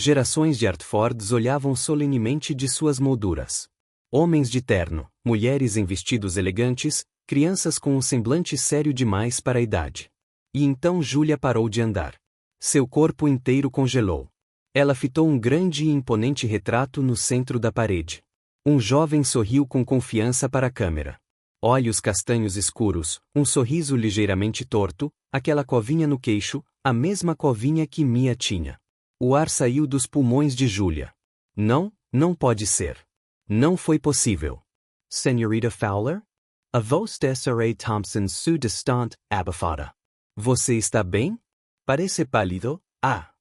Gerações de Hartfords olhavam solenemente de suas molduras. Homens de terno, mulheres em vestidos elegantes, crianças com um semblante sério demais para a idade. E então Julia parou de andar. Seu corpo inteiro congelou. Ela fitou um grande e imponente retrato no centro da parede. Um jovem sorriu com confiança para a câmera. Olhos castanhos escuros, um sorriso ligeiramente torto, aquela covinha no queixo, a mesma covinha que Mia tinha. O ar saiu dos pulmões de Julia. Não, não pode ser. Não foi possível. Senhorita Fowler? A voz de Sarah Thompson sue distante, abafada. Você está bem? Parece pálido. Ah!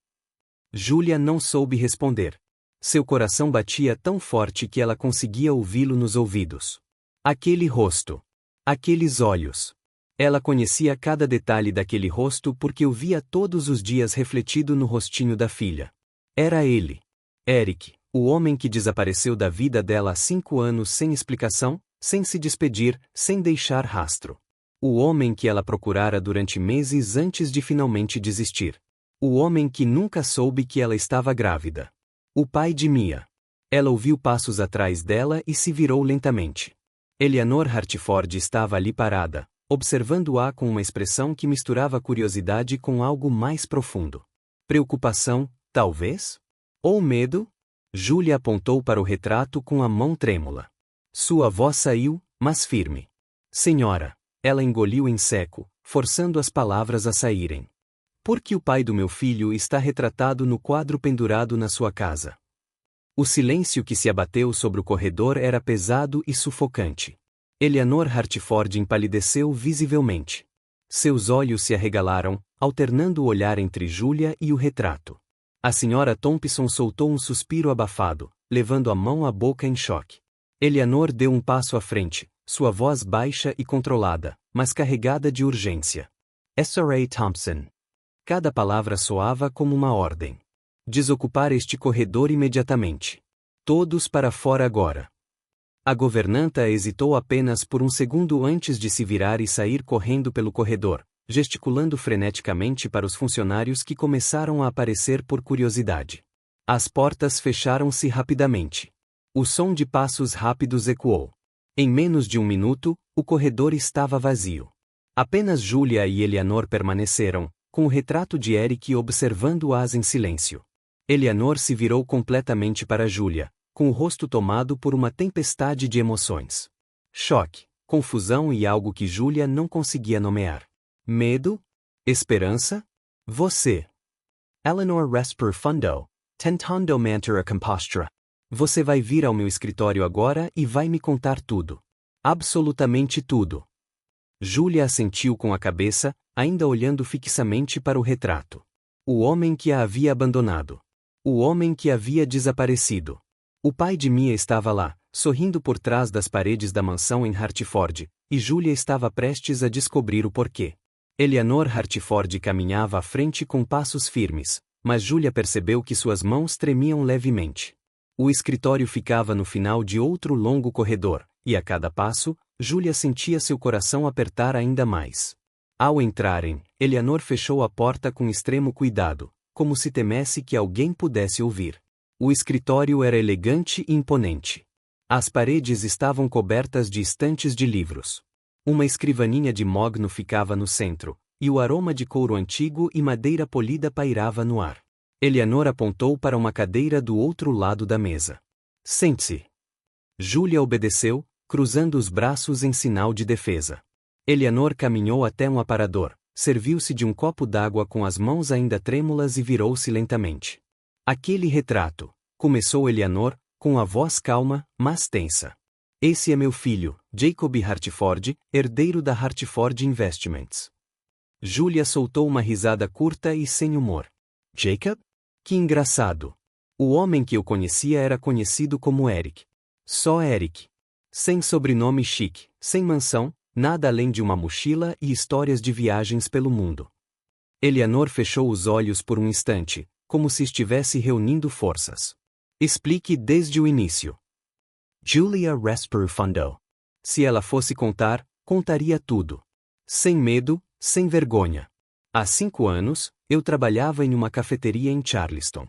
Julia não soube responder. Seu coração batia tão forte que ela conseguia ouvi-lo nos ouvidos. Aquele rosto. Aqueles olhos. Ela conhecia cada detalhe daquele rosto porque o via todos os dias refletido no rostinho da filha. Era ele. Eric, o homem que desapareceu da vida dela há 5 anos sem explicação, sem se despedir, sem deixar rastro. O homem que ela procurara durante meses antes de finalmente desistir. O homem que nunca soube que ela estava grávida. O pai de Mia. Ela ouviu passos atrás dela e se virou lentamente. Eleanor Hartford estava ali parada, observando-a com uma expressão que misturava curiosidade com algo mais profundo. Preocupação, talvez? Ou medo? Julia apontou para o retrato com a mão trêmula. Sua voz saiu, mas firme. Senhora. Ela engoliu em seco, forçando as palavras a saírem. Por que o pai do meu filho está retratado no quadro pendurado na sua casa? O silêncio que se abateu sobre o corredor era pesado e sufocante. Eleanor Hartford empalideceu visivelmente. Seus olhos se arregalaram, alternando o olhar entre Julia e o retrato. A senhora Thompson soltou um suspiro abafado, levando a mão à boca em choque. Eleanor deu um passo à frente, sua voz baixa e controlada, mas carregada de urgência. Sarah Thompson. Cada palavra soava como uma ordem. Desocupar este corredor imediatamente. Todos para fora agora. A governanta hesitou apenas por um segundo antes de se virar e sair correndo pelo corredor, gesticulando freneticamente para os funcionários que começaram a aparecer por curiosidade. As portas fecharam-se rapidamente. O som de passos rápidos ecoou. Em menos de 1 minuto, o corredor estava vazio. Apenas Julia e Eleanor permaneceram, com o retrato de Eric observando-as em silêncio. Eleanor se virou completamente para Julia, com o rosto tomado por uma tempestade de emoções. Choque, confusão e algo que Julia não conseguia nomear. Medo? Esperança? Você. Eleanor respir fundo, tentando manter a compostura. Você vai vir ao meu escritório agora e vai me contar tudo. Absolutamente tudo. Julia assentiu com a cabeça, ainda olhando fixamente para o retrato. O homem que a havia abandonado. O homem que havia desaparecido. O pai de Mia estava lá, sorrindo por trás das paredes da mansão em Hartford, e Julia estava prestes a descobrir o porquê. Eleanor Hartford caminhava à frente com passos firmes, mas Julia percebeu que suas mãos tremiam levemente. O escritório ficava no final de outro longo corredor, e a cada passo, Julia sentia seu coração apertar ainda mais. Ao entrarem, Eleanor fechou a porta com extremo cuidado, como se temesse que alguém pudesse ouvir. O escritório era elegante e imponente. As paredes estavam cobertas de estantes de livros. Uma escrivaninha de mogno ficava no centro, e o aroma de couro antigo e madeira polida pairava no ar. Eleanor apontou para uma cadeira do outro lado da mesa. Sente-se. Julia obedeceu, cruzando os braços em sinal de defesa. Eleanor caminhou até um aparador, serviu-se de um copo d'água com as mãos ainda trêmulas e virou-se lentamente. Aquele retrato, começou Eleanor, com a voz calma, mas tensa. Esse é meu filho, Jacob Hartford, herdeiro da Hartford Investments. Julia soltou uma risada curta e sem humor. Jacob? Que engraçado. O homem que eu conhecia era conhecido como Eric. Só Eric. Sem sobrenome chique, sem mansão, nada além de uma mochila e histórias de viagens pelo mundo. Eleanor fechou os olhos por um instante, como se estivesse reunindo forças. Explique desde o início. Julia respirou fundo. Se ela fosse contar, contaria tudo. Sem medo, sem vergonha. Há 5 anos, eu trabalhava em uma cafeteria em Charleston.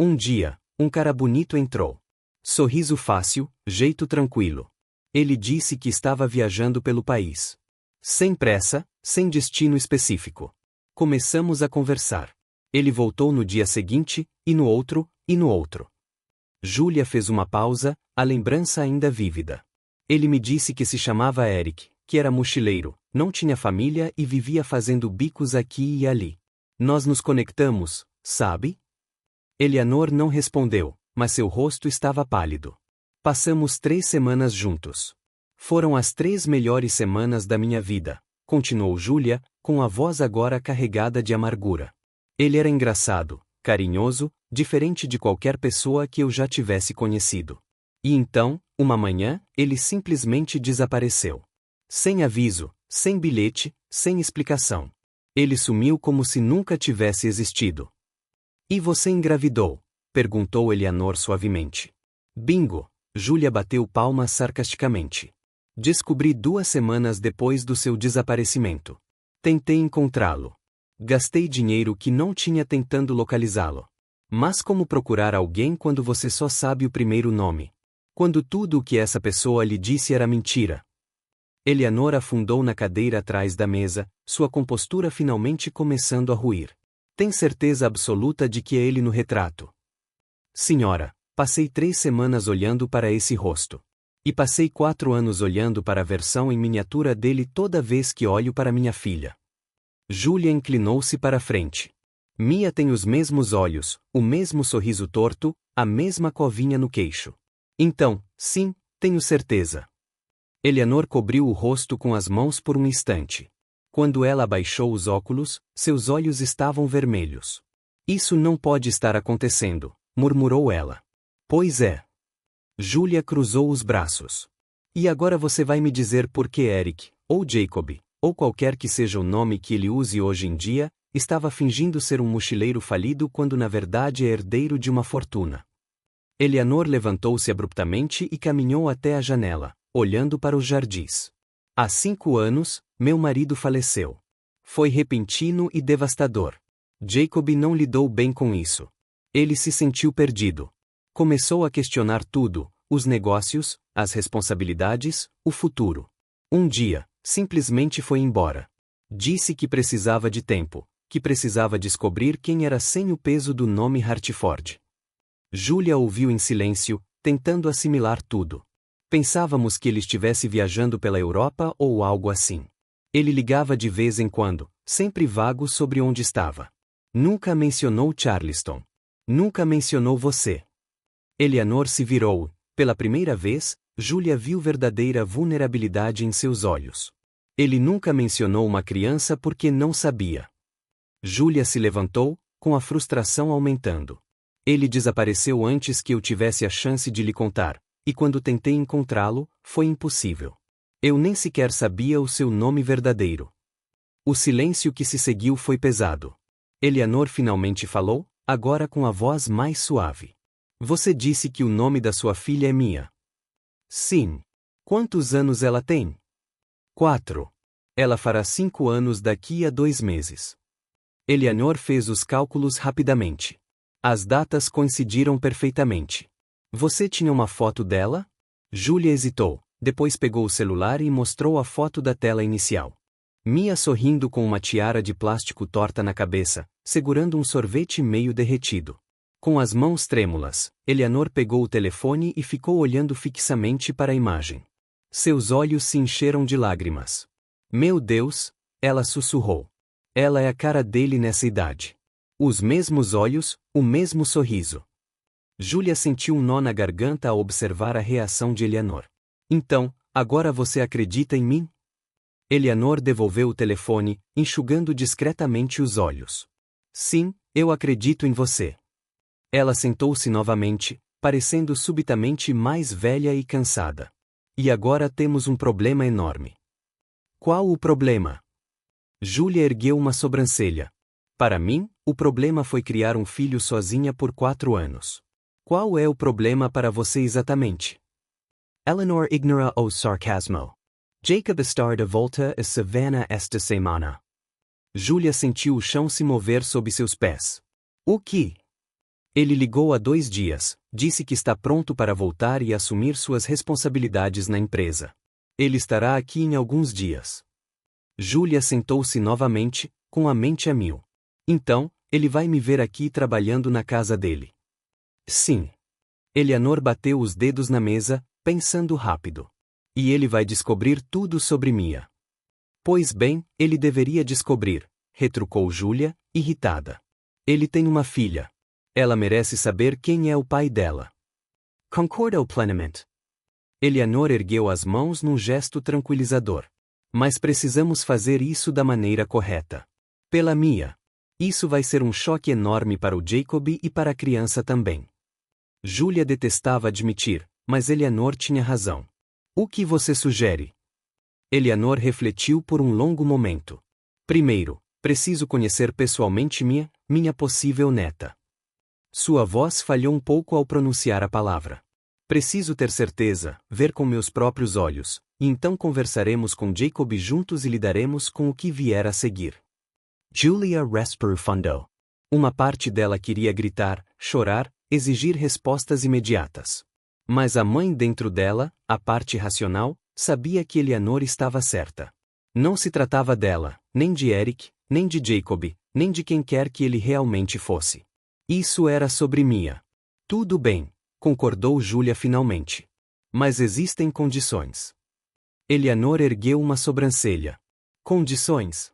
Um dia, um cara bonito entrou. Sorriso fácil, jeito tranquilo. Ele disse que estava viajando pelo país. Sem pressa, sem destino específico. Começamos a conversar. Ele voltou no dia seguinte, e no outro, e no outro. Júlia fez uma pausa, a lembrança ainda vívida. Ele me disse que se chamava Eric, que era mochileiro, não tinha família e vivia fazendo bicos aqui e ali. Nós nos conectamos, sabe? Eleanor não respondeu, mas seu rosto estava pálido. Passamos 3 semanas juntos. Foram as 3 melhores semanas da minha vida, continuou Júlia, com a voz agora carregada de amargura. Ele era engraçado, carinhoso, diferente de qualquer pessoa que eu já tivesse conhecido. E então, uma manhã, ele simplesmente desapareceu. Sem aviso, sem bilhete, sem explicação. Ele sumiu como se nunca tivesse existido. E você engravidou? Perguntou Eleanor suavemente. Bingo! Júlia bateu palmas sarcasticamente. Descobri 2 semanas depois do seu desaparecimento. Tentei encontrá-lo. Gastei dinheiro que não tinha tentando localizá-lo. Mas como procurar alguém quando você só sabe o primeiro nome? Quando tudo o que essa pessoa lhe disse era mentira. Eleanor afundou na cadeira atrás da mesa, sua compostura finalmente começando a ruir. Tem certeza absoluta de que é ele no retrato? Senhora, passei 3 semanas olhando para esse rosto. E passei 4 anos olhando para a versão em miniatura dele toda vez que olho para minha filha. Júlia inclinou-se para a frente. Mia tem os mesmos olhos, o mesmo sorriso torto, a mesma covinha no queixo. Então, sim, tenho certeza. Eleanor cobriu o rosto com as mãos por um instante. Quando ela abaixou os óculos, seus olhos estavam vermelhos. Isso não pode estar acontecendo, murmurou ela. Pois é. Júlia cruzou os braços. E agora você vai me dizer por que Eric, ou Jacob, ou qualquer que seja o nome que ele use hoje em dia, estava fingindo ser um mochileiro falido quando na verdade é herdeiro de uma fortuna. Eleanor levantou-se abruptamente e caminhou até a janela, olhando para os jardins. Há 5 anos, meu marido faleceu. Foi repentino e devastador. Jacob não lidou bem com isso. Ele se sentiu perdido. Começou a questionar tudo, os negócios, as responsabilidades, o futuro. Um dia, simplesmente foi embora. Disse que precisava de tempo, que precisava descobrir quem era sem o peso do nome Hartford. Júlia ouviu em silêncio, tentando assimilar tudo. Pensávamos que ele estivesse viajando pela Europa ou algo assim. Ele ligava de vez em quando, sempre vago sobre onde estava. Nunca mencionou Charleston. Nunca mencionou você. Eleanor se virou. Pela primeira vez, Júlia viu verdadeira vulnerabilidade em seus olhos. Ele nunca mencionou uma criança porque não sabia. Júlia se levantou, com a frustração aumentando. Ele desapareceu antes que eu tivesse a chance de lhe contar, e quando tentei encontrá-lo, foi impossível. Eu nem sequer sabia o seu nome verdadeiro. O silêncio que se seguiu foi pesado. Eleanor finalmente falou, agora com a voz mais suave. Você disse que o nome da sua filha é Mia. Sim. Quantos anos ela tem? 4. Ela fará 5 anos daqui a 2 meses. Eleanor fez os cálculos rapidamente. As datas coincidiram perfeitamente. Você tinha uma foto dela? Júlia hesitou, depois pegou o celular e mostrou a foto da tela inicial. Mia sorrindo com uma tiara de plástico torta na cabeça, segurando um sorvete meio derretido. Com as mãos trêmulas, Eleanor pegou o telefone e ficou olhando fixamente para a imagem. Seus olhos se encheram de lágrimas. Meu Deus, ela sussurrou. Ela é a cara dele nessa idade. Os mesmos olhos, o mesmo sorriso. Júlia sentiu um nó na garganta ao observar a reação de Eleanor. Então, agora você acredita em mim? Eleanor devolveu o telefone, enxugando discretamente os olhos. Sim, eu acredito em você. Ela sentou-se novamente, parecendo subitamente mais velha e cansada. E agora temos um problema enorme. Qual o problema? Júlia ergueu uma sobrancelha. Para mim, o problema foi criar um filho sozinha por 4 anos. Qual é o problema para você exatamente? Eleanor ignora o sarcasmo. Jacob está de volta a Savannah esta semana. Júlia sentiu o chão se mover sob seus pés. O que? Ele ligou há 2 dias, disse que está pronto para voltar e assumir suas responsabilidades na empresa. Ele estará aqui em alguns dias. Julia sentou-se novamente, com a mente a mil. Então, ele vai me ver aqui trabalhando na casa dele. Sim. Eleanor bateu os dedos na mesa, pensando rápido. E ele vai descobrir tudo sobre Mia. Pois bem, ele deveria descobrir, retrucou Julia, irritada. Ele tem uma filha. Ela merece saber quem é o pai dela. Concordou plenamente. Eleanor ergueu as mãos num gesto tranquilizador. Mas precisamos fazer isso da maneira correta. Pela Mia. Isso vai ser um choque enorme para o Jacob e para a criança também. Julia detestava admitir, mas Eleanor tinha razão. O que você sugere? Eleanor refletiu por um longo momento. Primeiro, preciso conhecer pessoalmente minha possível neta. Sua voz falhou um pouco ao pronunciar a palavra. Preciso ter certeza, ver com meus próprios olhos, e então conversaremos com Jacob juntos e lidaremos com o que vier a seguir. Julia respirou fundo. Uma parte dela queria gritar, chorar, exigir respostas imediatas. Mas a mãe dentro dela, a parte racional, sabia que Eleanor estava certa. Não se tratava dela, nem de Eric, nem de Jacob, nem de quem quer que ele realmente fosse. Isso era sobre Mia. Tudo bem, concordou Julia finalmente. Mas existem condições. Eleanor ergueu uma sobrancelha. Condições?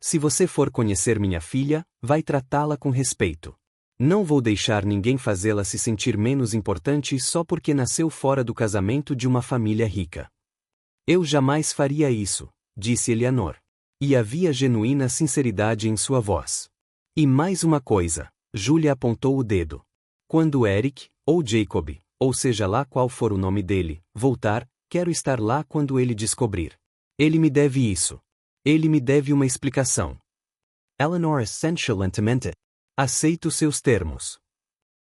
Se você for conhecer minha filha, vai tratá-la com respeito. Não vou deixar ninguém fazê-la se sentir menos importante só porque nasceu fora do casamento de uma família rica. Eu jamais faria isso, disse Eleanor. E havia genuína sinceridade em sua voz. E mais uma coisa, Julia apontou o dedo. Quando Eric, ou Jacob, ou seja lá qual for o nome dele, voltar, quero estar lá quando ele descobrir. Ele me deve isso. Ele me deve uma explicação. Eleanor assentiu lentamente. Aceito seus termos.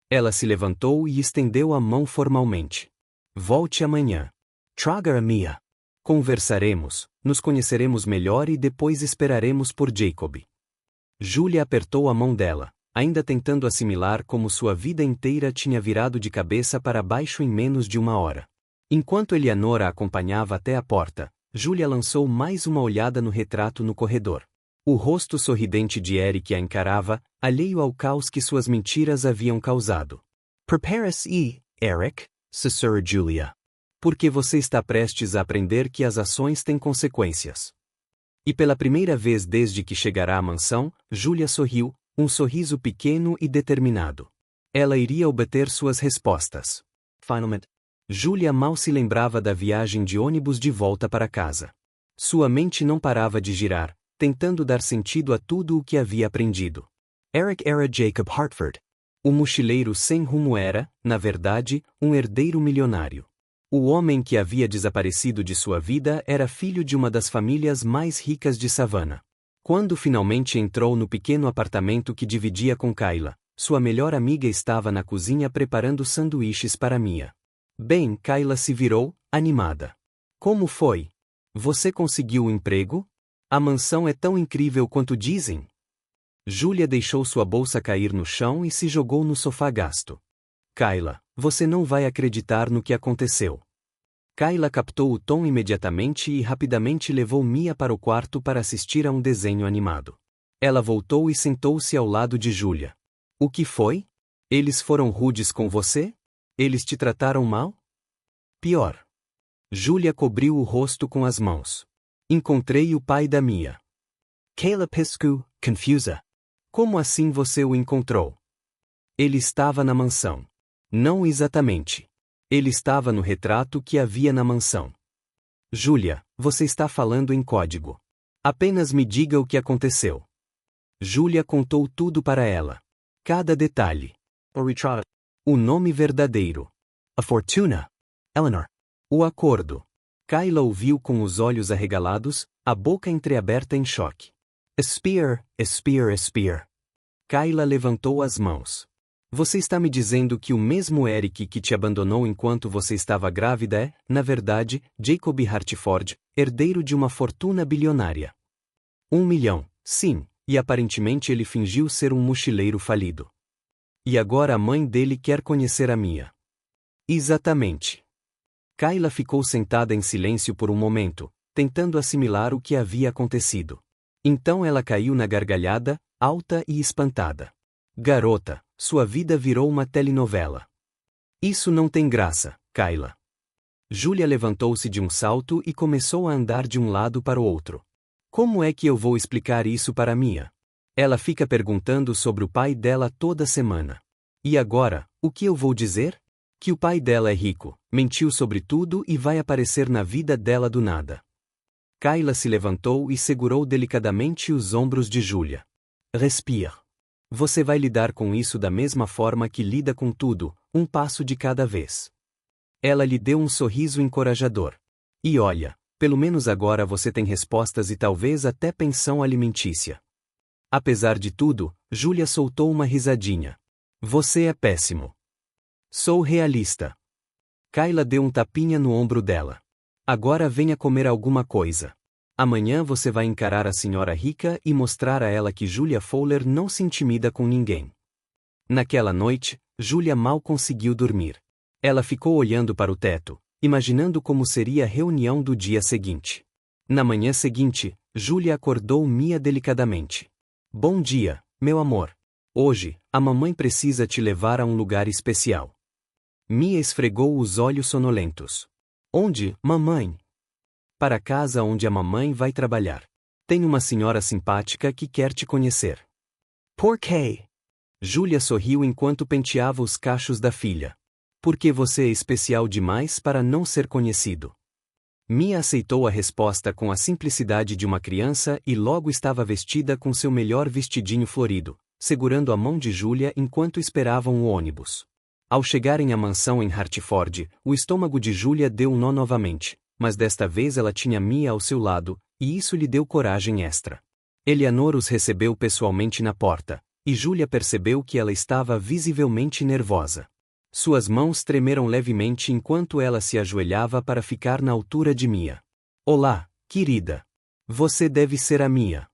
Ela se levantou e estendeu a mão formalmente. Volte amanhã. Traga a Mia. Conversaremos, nos conheceremos melhor e depois esperaremos por Jacob. Julia apertou a mão dela, ainda tentando assimilar como sua vida inteira tinha virado de cabeça para baixo em menos de uma hora. Enquanto Eleanor a acompanhava até a porta, Julia lançou mais uma olhada no retrato no corredor. O rosto sorridente de Eric a encarava, alheio ao caos que suas mentiras haviam causado. Prepare-se, Eric, sussurrou Julia. Porque você está prestes a aprender que as ações têm consequências. E pela primeira vez desde que chegará à mansão, Julia sorriu, um sorriso pequeno e determinado. Ela iria obter suas respostas. Finalmente. Julia mal se lembrava da viagem de ônibus de volta para casa. Sua mente não parava de girar, tentando dar sentido a tudo o que havia aprendido. Eric era Jacob Hartford. O mochileiro sem rumo era, na verdade, um herdeiro milionário. O homem que havia desaparecido de sua vida era filho de uma das famílias mais ricas de Savannah. Quando finalmente entrou no pequeno apartamento que dividia com Kayla, sua melhor amiga estava na cozinha preparando sanduíches para Mia. Bem, Kayla se virou, animada. Como foi? Você conseguiu um emprego? A mansão é tão incrível quanto dizem? Julia deixou sua bolsa cair no chão e se jogou no sofá gasto. Kayla, você não vai acreditar no que aconteceu. Kayla captou o tom imediatamente e rapidamente levou Mia para o quarto para assistir a um desenho animado. Ela voltou e sentou-se ao lado de Julia. O que foi? Eles foram rudes com você? Eles te trataram mal? Pior. Julia cobriu o rosto com as mãos. Encontrei o pai da Mia. Kayla piscou, confusa. Como assim você o encontrou? Ele estava na mansão. Não exatamente. Ele estava no retrato que havia na mansão. Julia, você está falando em código. Apenas me diga o que aconteceu. Julia contou tudo para ela. Cada detalhe. O nome verdadeiro. A fortuna. Eleanor. O acordo. Kayla ouviu com os olhos arregalados, a boca entreaberta em choque. Spear. Kayla levantou as mãos. Você está me dizendo que o mesmo Eric que te abandonou enquanto você estava grávida é, na verdade, Jacob Hartford, herdeiro de uma fortuna bilionária. 1 milhão, sim, e aparentemente ele fingiu ser um mochileiro falido. E agora a mãe dele quer conhecer a Mia. Exatamente. Kayla ficou sentada em silêncio por um momento, tentando assimilar o que havia acontecido. Então ela caiu na gargalhada, alta e espantada. Garota, sua vida virou uma telenovela. Isso não tem graça, Kayla. Julia levantou-se de um salto e começou a andar de um lado para o outro. Como é que eu vou explicar isso para Mia? Ela fica perguntando sobre o pai dela toda semana. E agora, o que eu vou dizer? Que o pai dela é rico, mentiu sobre tudo e vai aparecer na vida dela do nada. Kayla se levantou e segurou delicadamente os ombros de Julia. Respire. Você vai lidar com isso da mesma forma que lida com tudo, um passo de cada vez. Ela lhe deu um sorriso encorajador. E olha, pelo menos agora você tem respostas e talvez até pensão alimentícia. Apesar de tudo, Julia soltou uma risadinha. Você é péssimo. Sou realista. Kayla deu um tapinha no ombro dela. Agora venha comer alguma coisa. Amanhã você vai encarar a senhora rica e mostrar a ela que Julia Fowler não se intimida com ninguém. Naquela noite, Julia mal conseguiu dormir. Ela ficou olhando para o teto, imaginando como seria a reunião do dia seguinte. Na manhã seguinte, Julia acordou Mia delicadamente. Bom dia, meu amor. Hoje, a mamãe precisa te levar a um lugar especial. Mia esfregou os olhos sonolentos. Onde, mamãe? Para a casa onde a mamãe vai trabalhar. Tem uma senhora simpática que quer te conhecer. Por quê? Julia sorriu enquanto penteava os cachos da filha. Porque você é especial demais para não ser conhecido. Mia aceitou a resposta com a simplicidade de uma criança e logo estava vestida com seu melhor vestidinho florido, segurando a mão de Julia enquanto esperavam o ônibus. Ao chegarem à mansão em Hartford, o estômago de Julia deu um nó novamente, mas desta vez ela tinha Mia ao seu lado, e isso lhe deu coragem extra. Eleanor os recebeu pessoalmente na porta, e Julia percebeu que ela estava visivelmente nervosa. Suas mãos tremeram levemente enquanto ela se ajoelhava para ficar na altura de Mia. Olá, querida. Você deve ser a Mia.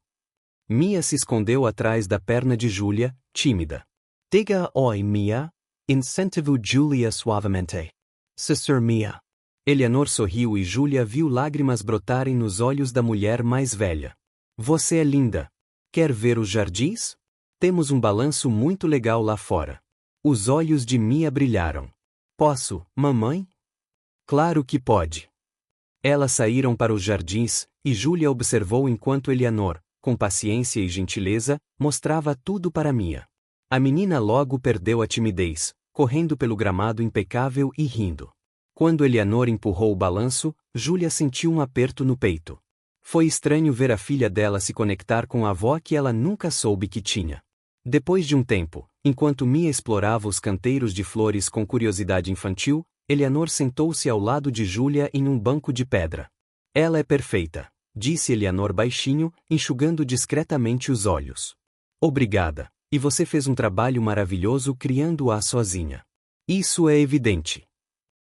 Mia se escondeu atrás da perna de Julia, tímida. Diga oi, Mia. Incentivou Julia suavemente. Sister Mia. Eleanor sorriu e Julia viu lágrimas brotarem nos olhos da mulher mais velha. Você é linda. Quer ver os jardins? Temos um balanço muito legal lá fora. Os olhos de Mia brilharam. Posso, mamãe? Claro que pode. Elas saíram para os jardins, e Julia observou enquanto Eleanor, com paciência e gentileza, mostrava tudo para Mia. A menina logo perdeu a timidez, correndo pelo gramado impecável e rindo. Quando Eleanor empurrou o balanço, Julia sentiu um aperto no peito. Foi estranho ver a filha dela se conectar com a avó que ela nunca soube que tinha. Depois de um tempo, enquanto Mia explorava os canteiros de flores com curiosidade infantil, Eleanor sentou-se ao lado de Julia em um banco de pedra. Ela é perfeita, disse Eleanor baixinho, enxugando discretamente os olhos. Obrigada, e você fez um trabalho maravilhoso criando-a sozinha. Isso é evidente.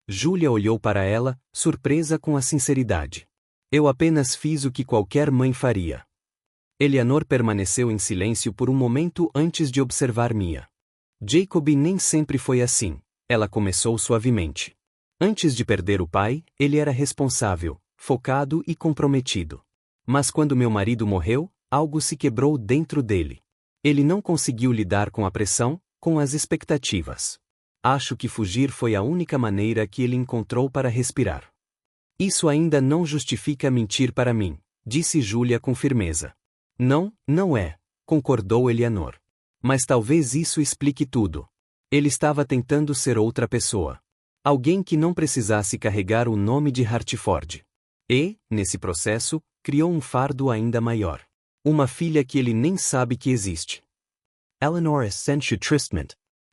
Julia olhou para ela, surpresa com a sinceridade. Eu apenas fiz o que qualquer mãe faria. Eleanor permaneceu em silêncio por um momento antes de observar Mia. Jacob nem sempre foi assim, ela começou suavemente. Antes de perder o pai, ele era responsável, focado e comprometido. Mas quando meu marido morreu, algo se quebrou dentro dele. Ele não conseguiu lidar com a pressão, com as expectativas. Acho que fugir foi a única maneira que ele encontrou para respirar. Isso ainda não justifica mentir para mim, disse Julia com firmeza. Não, não é, concordou Eleanor. Mas talvez isso explique tudo. Ele estava tentando ser outra pessoa. Alguém que não precisasse carregar o nome de Hartford. E, nesse processo, criou um fardo ainda maior. Uma filha que ele nem sabe que existe. Eleanor sente Tristment.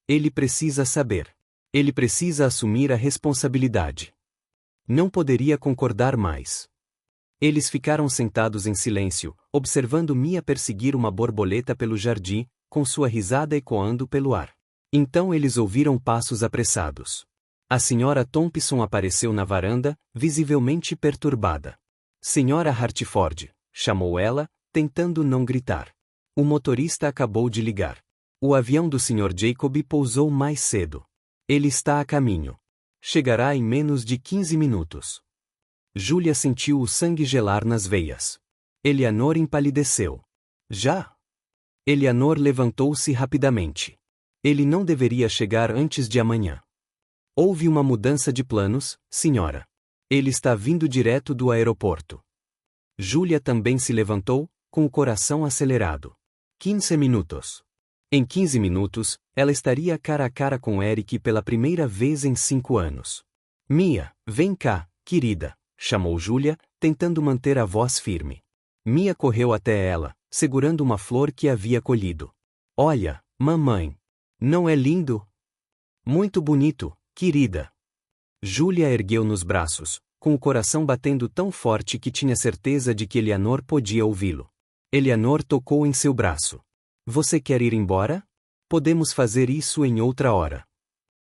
Ele precisa saber. Ele precisa assumir a responsabilidade. Não poderia concordar mais. Eles ficaram sentados em silêncio, observando Mia perseguir uma borboleta pelo jardim, com sua risada ecoando pelo ar. Então eles ouviram passos apressados. A senhora Thompson apareceu na varanda, visivelmente perturbada. Senhora Hartford, chamou ela, tentando não gritar. O motorista acabou de ligar. O avião do Sr. Jacob pousou mais cedo. Ele está a caminho. Chegará em menos de 15 minutos. Júlia sentiu o sangue gelar nas veias. Eleanor empalideceu. Já? Eleanor levantou-se rapidamente. Ele não deveria chegar antes de amanhã. Houve uma mudança de planos, senhora. Ele está vindo direto do aeroporto. Júlia também se levantou, com o coração acelerado. 15 minutos. Em 15 minutos, ela estaria cara a cara com Eric pela primeira vez em 5 anos. Mia, vem cá, querida, chamou Júlia, tentando manter a voz firme. Mia correu até ela, segurando uma flor que havia colhido. Olha, mamãe. Não é lindo? Muito bonito, querida. Júlia ergueu nos braços, com o coração batendo tão forte que tinha certeza de que Eleanor podia ouvi-lo. Eleanor tocou em seu braço. Você quer ir embora? Podemos fazer isso em outra hora.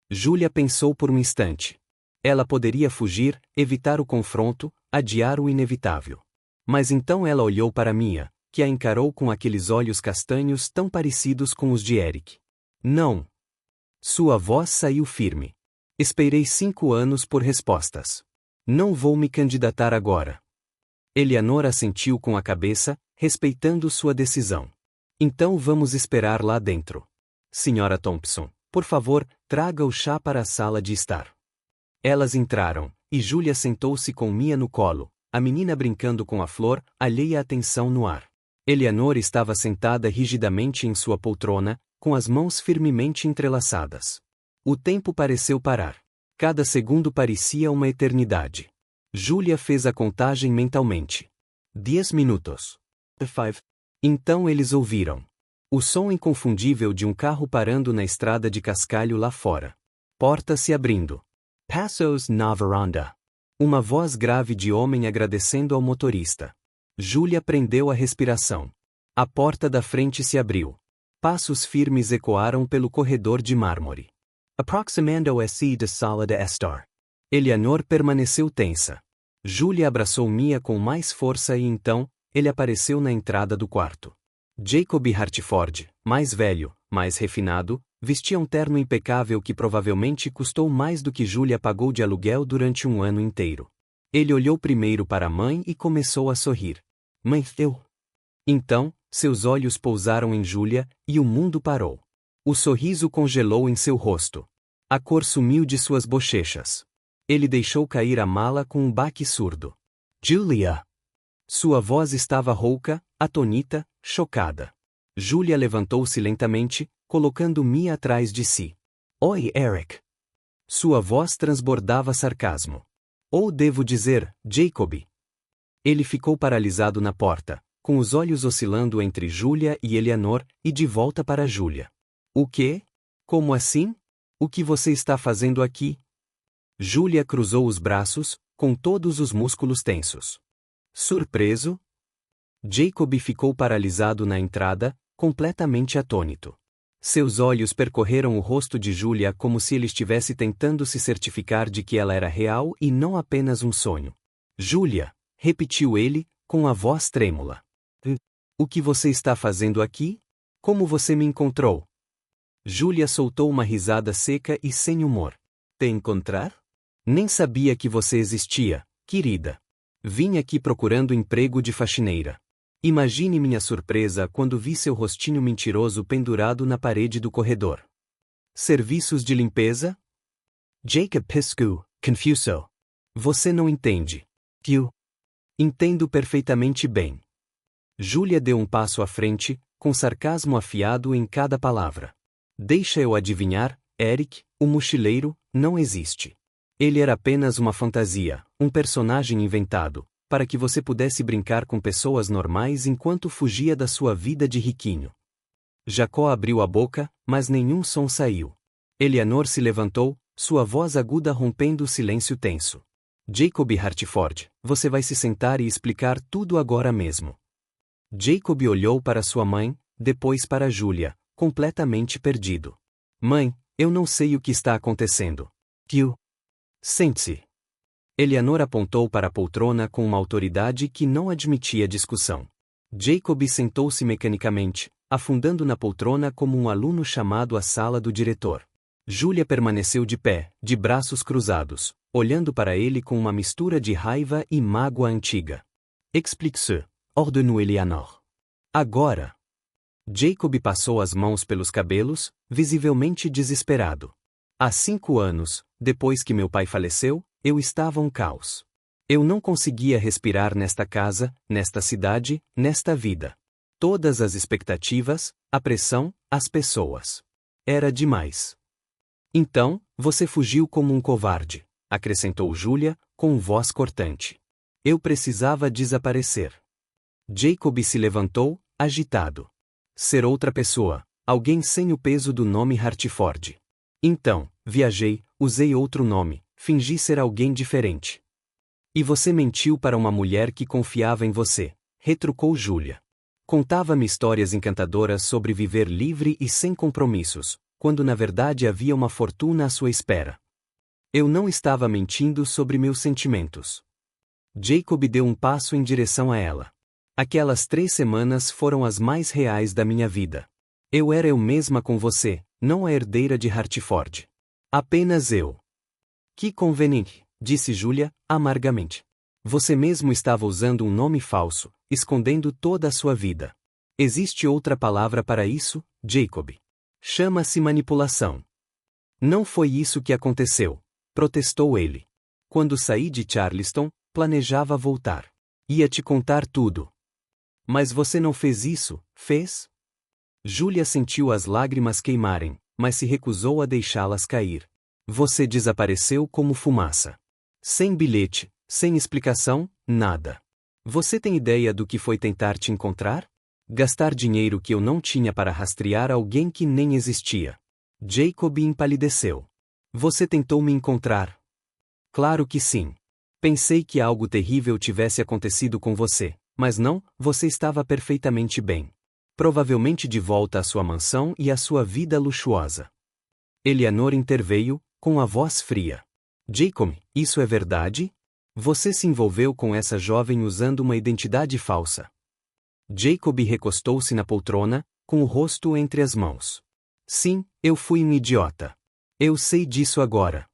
Júlia pensou por um instante. Ela poderia fugir, evitar o confronto, adiar o inevitável. Mas então ela olhou para Mia, que a encarou com aqueles olhos castanhos tão parecidos com os de Eric. Não. Sua voz saiu firme. Esperei 5 anos por respostas. Não vou me candidatar agora. Eleanor assentiu com a cabeça, respeitando sua decisão. Então vamos esperar lá dentro. Senhora Thompson, por favor, traga o chá para a sala de estar. Elas entraram, e Júlia sentou-se com Mia no colo, a menina brincando com a flor, alheia à tensão no ar. Eleanor estava sentada rigidamente em sua poltrona, com as mãos firmemente entrelaçadas. O tempo pareceu parar. Cada segundo parecia uma eternidade. Júlia fez a contagem mentalmente. 10 minutos. 5. Então eles ouviram. O som inconfundível de um carro parando na estrada de cascalho lá fora. Porta se abrindo. Passos na varanda. Uma voz grave de homem agradecendo ao motorista. Júlia prendeu a respiração. A porta da frente se abriu. Passos firmes ecoaram pelo corredor de mármore. Aproximando-se da sala de estar. Eleanor permaneceu tensa. Júlia abraçou Mia com mais força e então, ele apareceu na entrada do quarto. Jacob Hartford, mais velho, mais refinado, vestia um terno impecável que provavelmente custou mais do que Júlia pagou de aluguel durante um ano inteiro. Ele olhou primeiro para a mãe e começou a sorrir. Mãe, eu. Então, seus olhos pousaram em Júlia, e o mundo parou. O sorriso congelou em seu rosto. A cor sumiu de suas bochechas. Ele deixou cair a mala com um baque surdo. Julia! Sua voz estava rouca, atônita, chocada. Júlia levantou-se lentamente, colocando Mia atrás de si. Oi, Eric. Sua voz transbordava sarcasmo. Ou devo dizer, Jacob. Ele ficou paralisado na porta, com os olhos oscilando entre Júlia e Eleanor, e de volta para Júlia. O quê? Como assim? O que você está fazendo aqui? Júlia cruzou os braços, com todos os músculos tensos. Surpreso? Jacob ficou paralisado na entrada, completamente atônito. Seus olhos percorreram o rosto de Júlia como se ele estivesse tentando se certificar de que ela era real e não apenas um sonho. Júlia, repetiu ele, com a voz trêmula. O que você está fazendo aqui? Como você me encontrou? Júlia soltou uma risada seca e sem humor. Te encontrar? Nem sabia que você existia, querida. Vim aqui procurando emprego de faxineira. Imagine minha surpresa quando vi seu rostinho mentiroso pendurado na parede do corredor. Serviços de limpeza? Jacob piscou, confuso. Você não entende. Tio. Entendo perfeitamente bem. Júlia deu um passo à frente, com sarcasmo afiado em cada palavra. Deixa eu adivinhar, Eric, o mochileiro, não existe. Ele era apenas uma fantasia, um personagem inventado, para que você pudesse brincar com pessoas normais enquanto fugia da sua vida de riquinho. Jacó abriu a boca, mas nenhum som saiu. Eleanor se levantou, sua voz aguda rompendo o silêncio tenso. Jacob Hartford, você vai se sentar e explicar tudo agora mesmo. Jacob olhou para sua mãe, depois para Júlia, completamente perdido. Mãe, eu não sei o que está acontecendo. Tio. Sente-se. Eleanor apontou para a poltrona com uma autoridade que não admitia discussão. Jacob sentou-se mecanicamente, afundando na poltrona como um aluno chamado à sala do diretor. Júlia permaneceu de pé, de braços cruzados, olhando para ele com uma mistura de raiva e mágoa antiga. Explique-se, ordenou Eleanor. Agora. Jacob passou as mãos pelos cabelos, visivelmente desesperado. Há 5 anos, depois que meu pai faleceu, eu estava um caos. Eu não conseguia respirar nesta casa, nesta cidade, nesta vida. Todas as expectativas, a pressão, as pessoas. Era demais. Então, você fugiu como um covarde, acrescentou Júlia, com voz cortante. Eu precisava desaparecer. Jacob se levantou, agitado. Ser outra pessoa, alguém sem o peso do nome Hartford. Então, viajei, usei outro nome, fingi ser alguém diferente. E você mentiu para uma mulher que confiava em você, retrucou Júlia. Contava-me histórias encantadoras sobre viver livre e sem compromissos, quando na verdade havia uma fortuna à sua espera. Eu não estava mentindo sobre meus sentimentos. Jacob deu um passo em direção a ela. Aquelas 3 semanas foram as mais reais da minha vida. Eu era eu mesma com você, não a herdeira de Hartford. Apenas eu. Que conveniente, disse Júlia, amargamente. Você mesmo estava usando um nome falso, escondendo toda a sua vida. Existe outra palavra para isso, Jacob. Chama-se manipulação. Não foi isso que aconteceu, protestou ele. Quando saí de Charleston, planejava voltar. Ia te contar tudo. Mas você não fez isso, fez? Júlia sentiu as lágrimas queimarem, mas se recusou a deixá-las cair. Você desapareceu como fumaça. Sem bilhete, sem explicação, nada. Você tem ideia do que foi tentar te encontrar? Gastar dinheiro que eu não tinha para rastrear alguém que nem existia. Jacob empalideceu. Você tentou me encontrar? Claro que sim. Pensei que algo terrível tivesse acontecido com você, mas não, você estava perfeitamente bem. Provavelmente de volta à sua mansão e à sua vida luxuosa. Eleanor interveio, com a voz fria. Jacob, isso é verdade? Você se envolveu com essa jovem usando uma identidade falsa. Jacob recostou-se na poltrona, com o rosto entre as mãos. Sim, eu fui um idiota. Eu sei disso agora.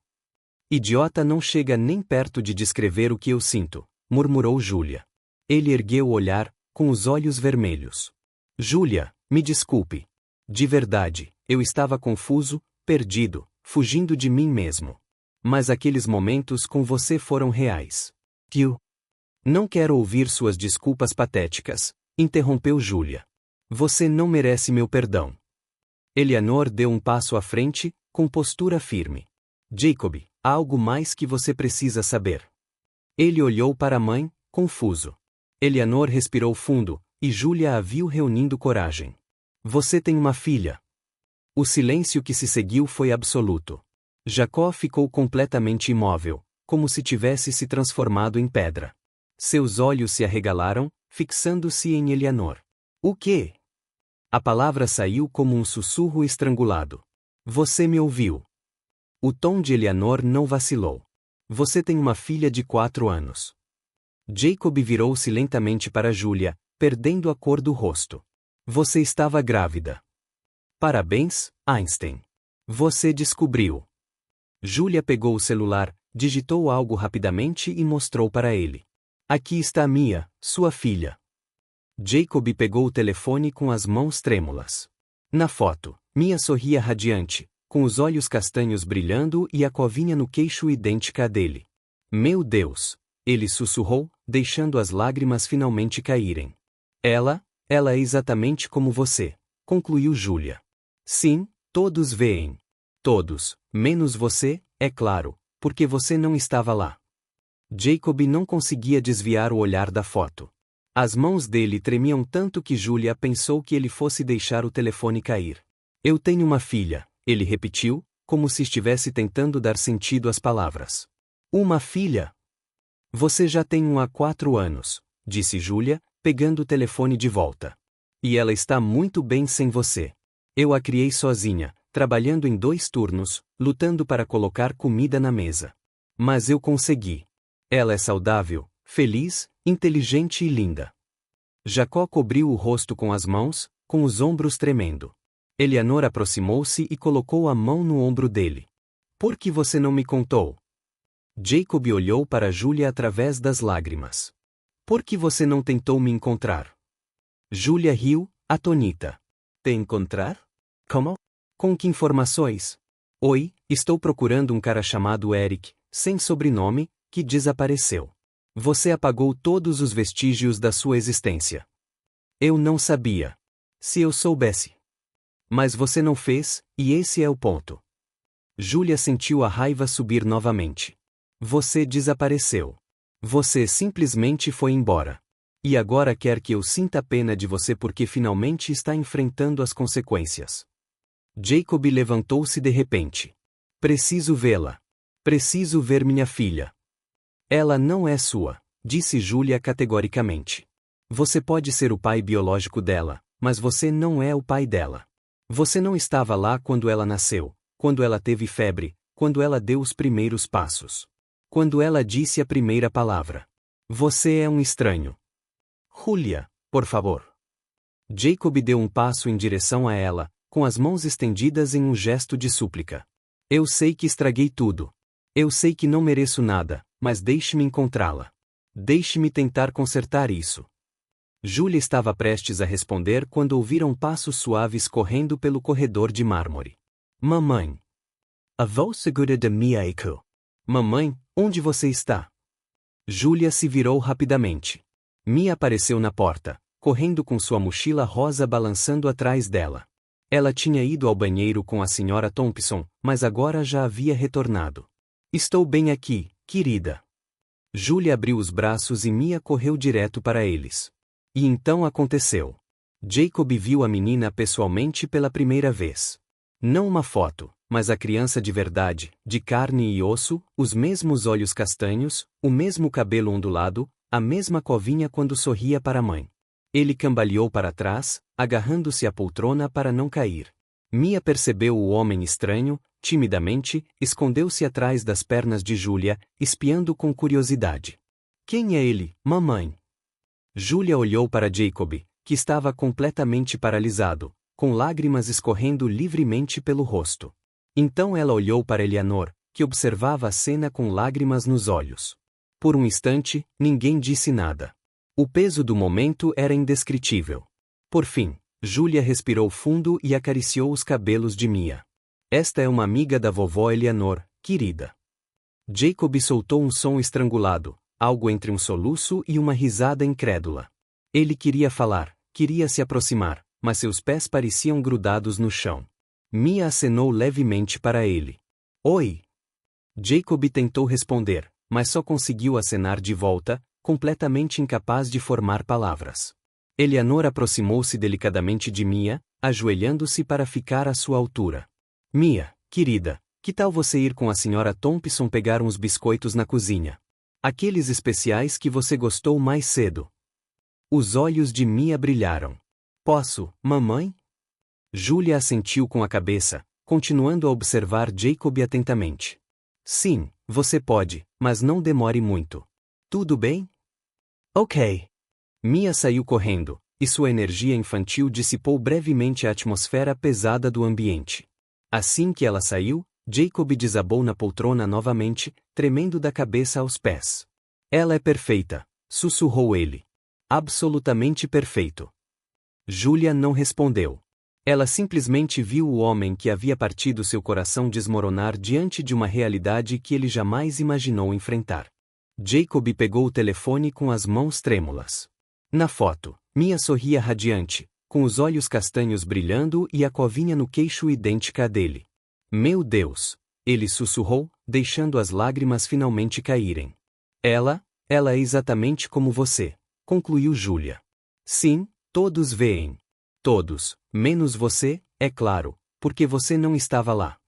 Idiota não chega nem perto de descrever o que eu sinto, murmurou Júlia. Ele ergueu o olhar, com os olhos vermelhos. Júlia, me desculpe. De verdade, eu estava confuso, perdido, fugindo de mim mesmo. Mas aqueles momentos com você foram reais. Tio. Não quero ouvir suas desculpas patéticas, interrompeu Júlia. Você não merece meu perdão. Eleanor deu um passo à frente, com postura firme. Jacob, há algo mais que você precisa saber. Ele olhou para a mãe, confuso. Eleanor respirou fundo, e Júlia a viu reunindo coragem. Você tem uma filha. O silêncio que se seguiu foi absoluto. Jacó ficou completamente imóvel, como se tivesse se transformado em pedra. Seus olhos se arregalaram, fixando-se em Eleanor. O quê? A palavra saiu como um sussurro estrangulado. Você me ouviu. O tom de Eleanor não vacilou. Você tem uma filha de 4 anos. Jacob virou-se lentamente para Júlia, perdendo a cor do rosto. Você estava grávida. Parabéns, Einstein. Você descobriu. Júlia pegou o celular, digitou algo rapidamente e mostrou para ele. Aqui está Mia, sua filha. Jacob pegou o telefone com as mãos trêmulas. Na foto, Mia sorria radiante, com os olhos castanhos brilhando e a covinha no queixo idêntica à dele. Meu Deus! Ele sussurrou, deixando as lágrimas finalmente caírem. Ela é exatamente como você, concluiu Júlia. Sim, todos veem. Todos, menos você, é claro, porque você não estava lá. Jacob não conseguia desviar o olhar da foto. As mãos dele tremiam tanto que Júlia pensou que ele fosse deixar o telefone cair. Eu tenho uma filha, ele repetiu, como se estivesse tentando dar sentido às palavras. Uma filha? Você já tem um há 4 anos, disse Júlia, pegando o telefone de volta. E ela está muito bem sem você. Eu a criei sozinha, trabalhando em 2 turnos, lutando para colocar comida na mesa. Mas eu consegui. Ela é saudável, feliz, inteligente e linda. Jacó cobriu o rosto com as mãos, com os ombros tremendo. Eleanor aproximou-se e colocou a mão no ombro dele. Por que você não me contou? Jacob olhou para Julia através das lágrimas. Por que você não tentou me encontrar? Julia riu, atonita. Te encontrar? Como? Com que informações? Oi, estou procurando um cara chamado Eric, sem sobrenome, que desapareceu. Você apagou todos os vestígios da sua existência. Eu não sabia. Se eu soubesse. Mas você não fez, e esse é o ponto. Julia sentiu a raiva subir novamente. Você desapareceu. Você simplesmente foi embora. E agora quer que eu sinta pena de você porque finalmente está enfrentando as consequências. Jacob levantou-se de repente. Preciso vê-la. Preciso ver minha filha. Ela não é sua, disse Julia categoricamente. Você pode ser o pai biológico dela, mas você não é o pai dela. Você não estava lá quando ela nasceu, quando ela teve febre, quando ela deu os primeiros passos. Quando ela disse a primeira palavra. Você é um estranho. Julia, por favor. Jacob deu um passo em direção a ela, com as mãos estendidas em um gesto de súplica. Eu sei que estraguei tudo. Eu sei que não mereço nada, mas deixe-me encontrá-la. Deixe-me tentar consertar isso. Julia estava prestes a responder quando ouviram passos suaves correndo pelo corredor de mármore. Mamãe. A voz segura de Miyako. Mamãe, onde você está? Julia se virou rapidamente. Mia apareceu na porta, correndo com sua mochila rosa balançando atrás dela. Ela tinha ido ao banheiro com a senhora Thompson, mas agora já havia retornado. Estou bem aqui, querida. Julia abriu os braços e Mia correu direto para eles. E então aconteceu. Jacob viu a menina pessoalmente pela primeira vez. Não uma foto, mas a criança de verdade, de carne e osso, os mesmos olhos castanhos, o mesmo cabelo ondulado, a mesma covinha quando sorria para a mãe. Ele cambaleou para trás, agarrando-se à poltrona para não cair. Mia percebeu o homem estranho, timidamente, escondeu-se atrás das pernas de Julia, espiando com curiosidade. Quem é ele, mamãe? Julia olhou para Jacob, que estava completamente paralisado, com lágrimas escorrendo livremente pelo rosto. Então ela olhou para Eleanor, que observava a cena com lágrimas nos olhos. Por um instante, ninguém disse nada. O peso do momento era indescritível. Por fim, Julia respirou fundo e acariciou os cabelos de Mia. Esta é uma amiga da vovó Eleanor, querida. Jacob soltou um som estrangulado, algo entre um soluço e uma risada incrédula. Ele queria falar, queria se aproximar, mas seus pés pareciam grudados no chão. Mia acenou levemente para ele. Oi! Jacob tentou responder, mas só conseguiu acenar de volta, completamente incapaz de formar palavras. Eleanor aproximou-se delicadamente de Mia, ajoelhando-se para ficar à sua altura. Mia, querida, que tal você ir com a senhora Thompson pegar uns biscoitos na cozinha? Aqueles especiais que você gostou mais cedo. Os olhos de Mia brilharam. Posso, mamãe? Julia assentiu com a cabeça, continuando a observar Jacob atentamente. Sim, você pode, mas não demore muito. Tudo bem? Ok. Mia saiu correndo, e sua energia infantil dissipou brevemente a atmosfera pesada do ambiente. Assim que ela saiu, Jacob desabou na poltrona novamente, tremendo da cabeça aos pés. Ela é perfeita, sussurrou ele. Absolutamente perfeito. Julia não respondeu. Ela simplesmente viu o homem que havia partido seu coração desmoronar diante de uma realidade que ele jamais imaginou enfrentar. Jacob pegou o telefone com as mãos trêmulas. Na foto, Mia sorria radiante, com os olhos castanhos brilhando e a covinha no queixo idêntica à dele. Meu Deus! Ele sussurrou, deixando as lágrimas finalmente caírem. Ela é exatamente como você, concluiu Julia. Sim, todos veem. Todos, menos você, é claro, porque você não estava lá.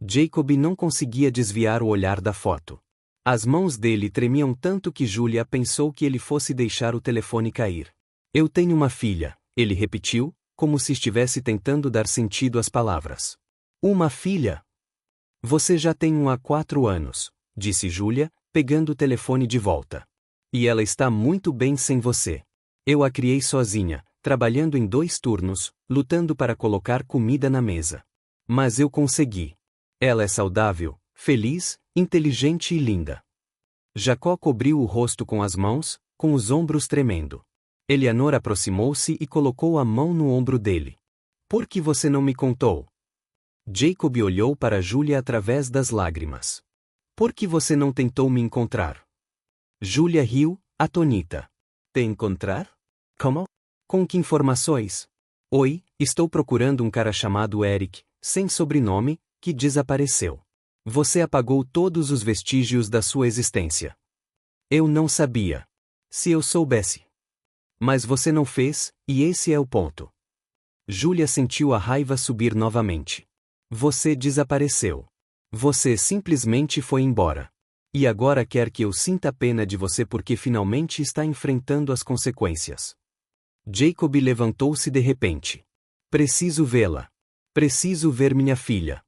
Jacob não conseguia desviar o olhar da foto. As mãos dele tremiam tanto que Julia pensou que ele fosse deixar o telefone cair. Eu tenho uma filha, ele repetiu, como se estivesse tentando dar sentido às palavras. Uma filha? Você já tem um há 4 anos, disse Julia, pegando o telefone de volta. E ela está muito bem sem você. Eu a criei sozinha, trabalhando em 2 turnos, lutando para colocar comida na mesa. Mas eu consegui. Ela é saudável, feliz, inteligente e linda. Jacó cobriu o rosto com as mãos, com os ombros tremendo. Eleanor aproximou-se e colocou a mão no ombro dele. Por que você não me contou? Jacob olhou para Júlia através das lágrimas. Por que você não tentou me encontrar? Júlia riu, atonita. Te encontrar? Como? Com que informações? Oi, estou procurando um cara chamado Eric, sem sobrenome, que desapareceu. Você apagou todos os vestígios da sua existência. Eu não sabia. Se eu soubesse. Mas você não fez, e esse é o ponto. Júlia sentiu a raiva subir novamente. Você desapareceu. Você simplesmente foi embora. E agora quer que eu sinta pena de você porque finalmente está enfrentando as consequências. Jacob levantou-se de repente. Preciso vê-la. Preciso ver minha filha.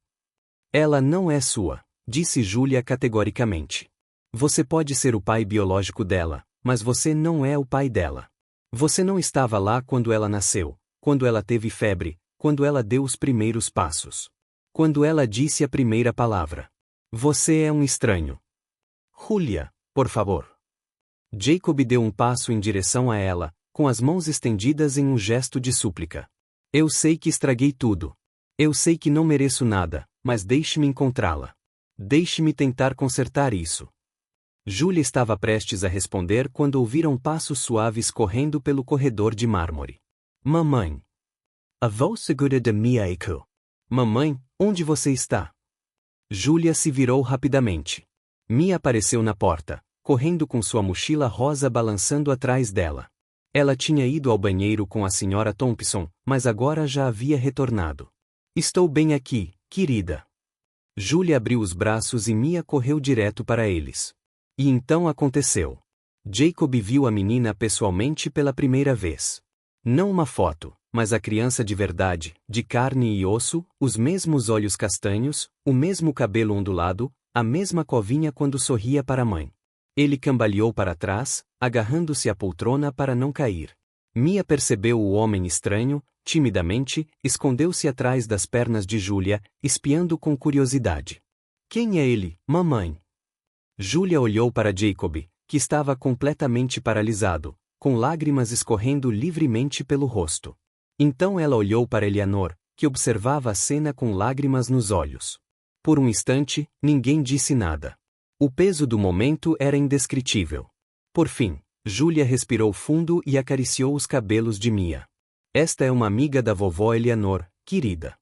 Ela não é sua, disse Júlia categoricamente. Você pode ser o pai biológico dela, mas você não é o pai dela. Você não estava lá quando ela nasceu, quando ela teve febre, quando ela deu os primeiros passos. Quando ela disse a primeira palavra. Você é um estranho. Júlia, por favor. Jacob deu um passo em direção a ela, com as mãos estendidas em um gesto de súplica. Eu sei que estraguei tudo. Eu sei que não mereço nada, mas deixe-me encontrá-la. Deixe-me tentar consertar isso. Júlia estava prestes a responder quando ouviram passos suaves correndo pelo corredor de mármore. Mamãe. A voz segura de Mia ecoou. Mamãe, onde você está? Júlia se virou rapidamente. Mia apareceu na porta, correndo com sua mochila rosa balançando atrás dela. Ela tinha ido ao banheiro com a senhora Thompson, mas agora já havia retornado. Estou bem aqui, querida. Júlia abriu os braços e Mia correu direto para eles. E então aconteceu. Jacob viu a menina pessoalmente pela primeira vez. Não uma foto, mas a criança de verdade, de carne e osso, os mesmos olhos castanhos, o mesmo cabelo ondulado, a mesma covinha quando sorria para a mãe. Ele cambaleou para trás, agarrando-se à poltrona para não cair. Mia percebeu o homem estranho, timidamente, escondeu-se atrás das pernas de Júlia, espiando com curiosidade. Quem é ele, mamãe? Júlia olhou para Jacob, que estava completamente paralisado, com lágrimas escorrendo livremente pelo rosto. Então ela olhou para Eleanor, que observava a cena com lágrimas nos olhos. Por um instante, ninguém disse nada. O peso do momento era indescritível. Por fim, Júlia respirou fundo e acariciou os cabelos de Mia. Esta é uma amiga da vovó Eleanor, querida.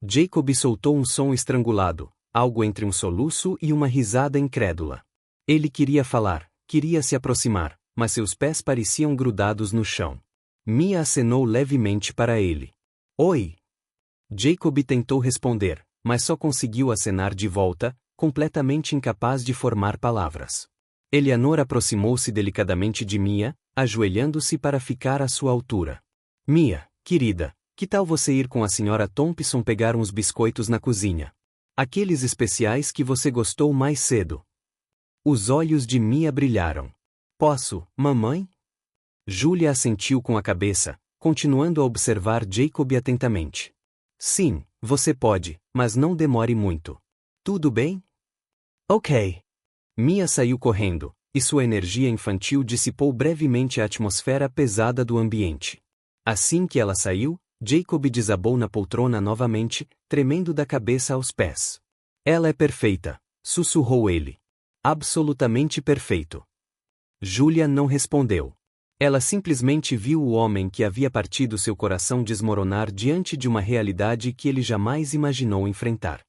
Jacob soltou um som estrangulado, algo entre um soluço e uma risada incrédula. Ele queria falar, queria se aproximar, mas seus pés pareciam grudados no chão. Mia acenou levemente para ele. Oi! Jacob tentou responder, mas só conseguiu acenar de volta, completamente incapaz de formar palavras. Eleanor aproximou-se delicadamente de Mia, ajoelhando-se para ficar à sua altura. Mia, querida, que tal você ir com a senhora Thompson pegar uns biscoitos na cozinha? Aqueles especiais que você gostou mais cedo. Os olhos de Mia brilharam. Posso, mamãe? Júlia assentiu com a cabeça, continuando a observar Jacob atentamente. Sim, você pode, mas não demore muito. Tudo bem? Ok. Mia saiu correndo, e sua energia infantil dissipou brevemente a atmosfera pesada do ambiente. Assim que ela saiu, Jacob desabou na poltrona novamente, tremendo da cabeça aos pés. Ela é perfeita, sussurrou ele. Absolutamente perfeito. Júlia não respondeu. Ela simplesmente viu o homem que havia partido seu coração desmoronar diante de uma realidade que ele jamais imaginou enfrentar.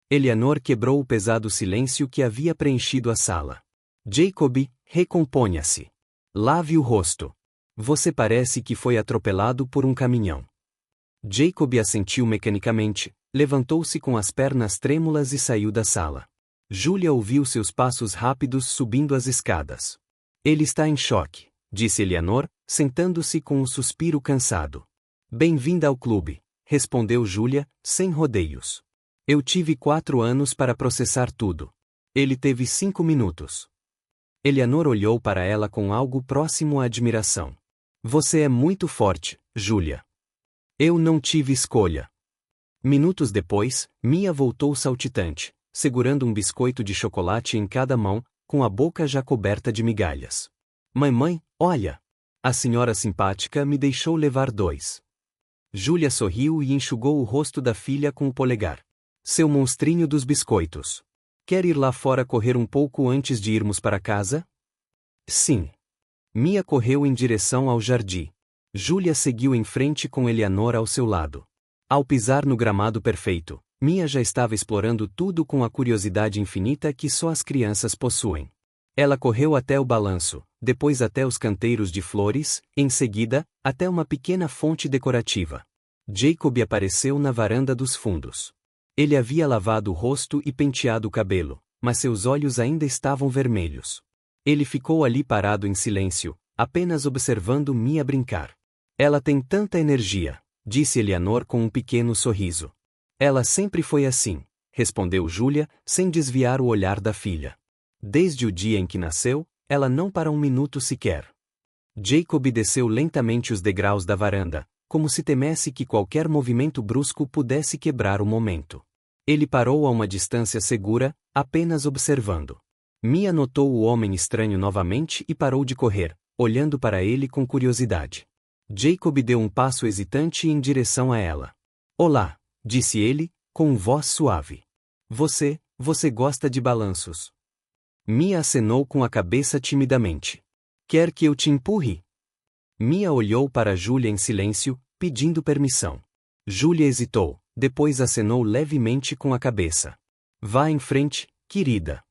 Eleanor quebrou o pesado silêncio que havia preenchido a sala. Jacob, recomponha-se. Lave o rosto. Você parece que foi atropelado por um caminhão. Jacob assentiu mecanicamente, levantou-se com as pernas trêmulas e saiu da sala. Júlia ouviu seus passos rápidos subindo as escadas. Ele está em choque, disse Eleanor, sentando-se com um suspiro cansado. Bem-vinda ao clube, respondeu Júlia, sem rodeios. Eu tive 4 anos para processar tudo. Ele teve 5 minutos. Eleanor olhou para ela com algo próximo à admiração. Você é muito forte, Julia. Eu não tive escolha. Minutos depois, Mia voltou saltitante, segurando um biscoito de chocolate em cada mão, com a boca já coberta de migalhas. Mãe, olha! A senhora simpática me deixou levar 2. Julia sorriu e enxugou o rosto da filha com o polegar. Seu monstrinho dos biscoitos. Quer ir lá fora correr um pouco antes de irmos para casa? Sim. Mia correu em direção ao jardim. Julia seguiu em frente com Eleanor ao seu lado. Ao pisar no gramado perfeito, Mia já estava explorando tudo com a curiosidade infinita que só as crianças possuem. Ela correu até o balanço, depois até os canteiros de flores, em seguida, até uma pequena fonte decorativa. Jacob apareceu na varanda dos fundos. Ele havia lavado o rosto e penteado o cabelo, mas seus olhos ainda estavam vermelhos. Ele ficou ali parado em silêncio, apenas observando Mia brincar. Ela tem tanta energia, disse Eleanor com um pequeno sorriso. Ela sempre foi assim, respondeu Julia, sem desviar o olhar da filha. Desde o dia em que nasceu, ela não para um minuto sequer. Jacob desceu lentamente os degraus da varanda, como se temesse que qualquer movimento brusco pudesse quebrar o momento. Ele parou a uma distância segura, apenas observando. Mia notou o homem estranho novamente e parou de correr, olhando para ele com curiosidade. Jacob deu um passo hesitante em direção a ela. Olá, disse ele, com voz suave. Você gosta de balanços? Mia acenou com a cabeça timidamente. Quer que eu te empurre? Mia olhou para Julia em silêncio, pedindo permissão. Julia hesitou, depois acenou levemente com a cabeça. Vá em frente, querida.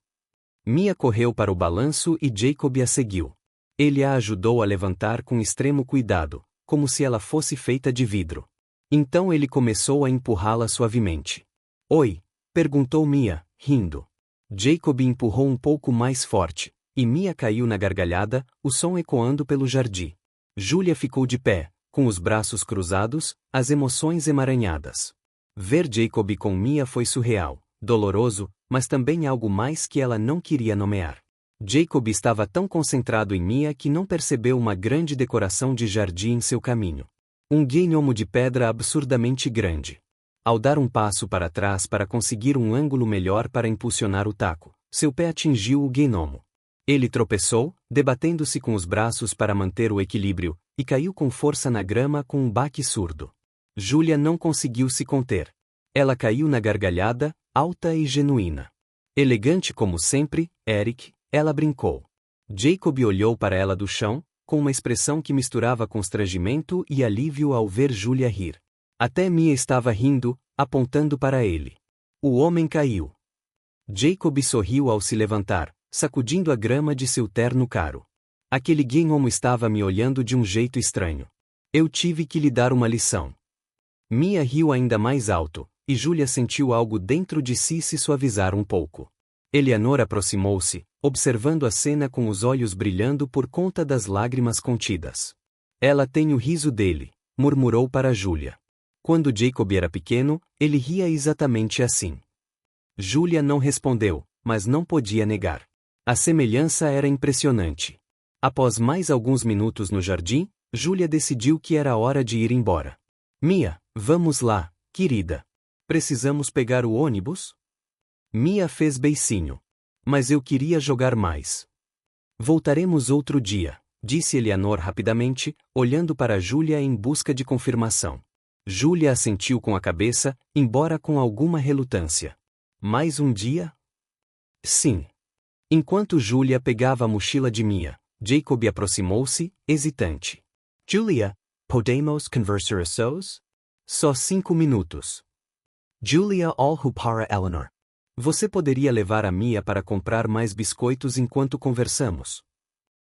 Mia correu para o balanço e Jacob a seguiu. Ele a ajudou a levantar com extremo cuidado, como se ela fosse feita de vidro. Então ele começou a empurrá-la suavemente. Oi? Perguntou Mia, rindo. Jacob empurrou um pouco mais forte, e Mia caiu na gargalhada, o som ecoando pelo jardim. Julia ficou de pé, com os braços cruzados, as emoções emaranhadas. Ver Jacob com Mia foi surreal, doloroso, mas também algo mais que ela não queria nomear. Jacob estava tão concentrado em Mia que não percebeu uma grande decoração de jardim em seu caminho. Um gnomo de pedra absurdamente grande. Ao dar um passo para trás para conseguir um ângulo melhor para impulsionar o taco, seu pé atingiu o gnomo. Ele tropeçou, debatendo-se com os braços para manter o equilíbrio, e caiu com força na grama com um baque surdo. Julia não conseguiu se conter. Ela caiu na gargalhada, alta e genuína. Elegante como sempre, Eric, ela brincou. Jacob olhou para ela do chão, com uma expressão que misturava constrangimento e alívio ao ver Julia rir. Até Mia estava rindo, apontando para ele. O homem caiu. Jacob sorriu ao se levantar, sacudindo a grama de seu terno caro. Aquele gnomo estava me olhando de um jeito estranho. Eu tive que lhe dar uma lição. Mia riu ainda mais alto, e Julia sentiu algo dentro de si se suavizar um pouco. Eleanor aproximou-se, observando a cena com os olhos brilhando por conta das lágrimas contidas. Ela tem o riso dele, murmurou para Julia. Quando Jacob era pequeno, ele ria exatamente assim. Julia não respondeu, mas não podia negar. A semelhança era impressionante. Após mais alguns minutos no jardim, Julia decidiu que era hora de ir embora. Mia, vamos lá, querida. Precisamos pegar o ônibus? Mia fez beicinho. Mas eu queria jogar mais. Voltaremos outro dia, disse Eleanor rapidamente, olhando para Julia em busca de confirmação. Julia assentiu com a cabeça, embora com alguma relutância. Mais um dia? Sim. Enquanto Julia pegava a mochila de Mia, Jacob aproximou-se, hesitante. Julia, podemos conversar a sós? Só 5 minutos. Julia olhou para Eleanor. Você poderia levar a Mia para comprar mais biscoitos enquanto conversamos?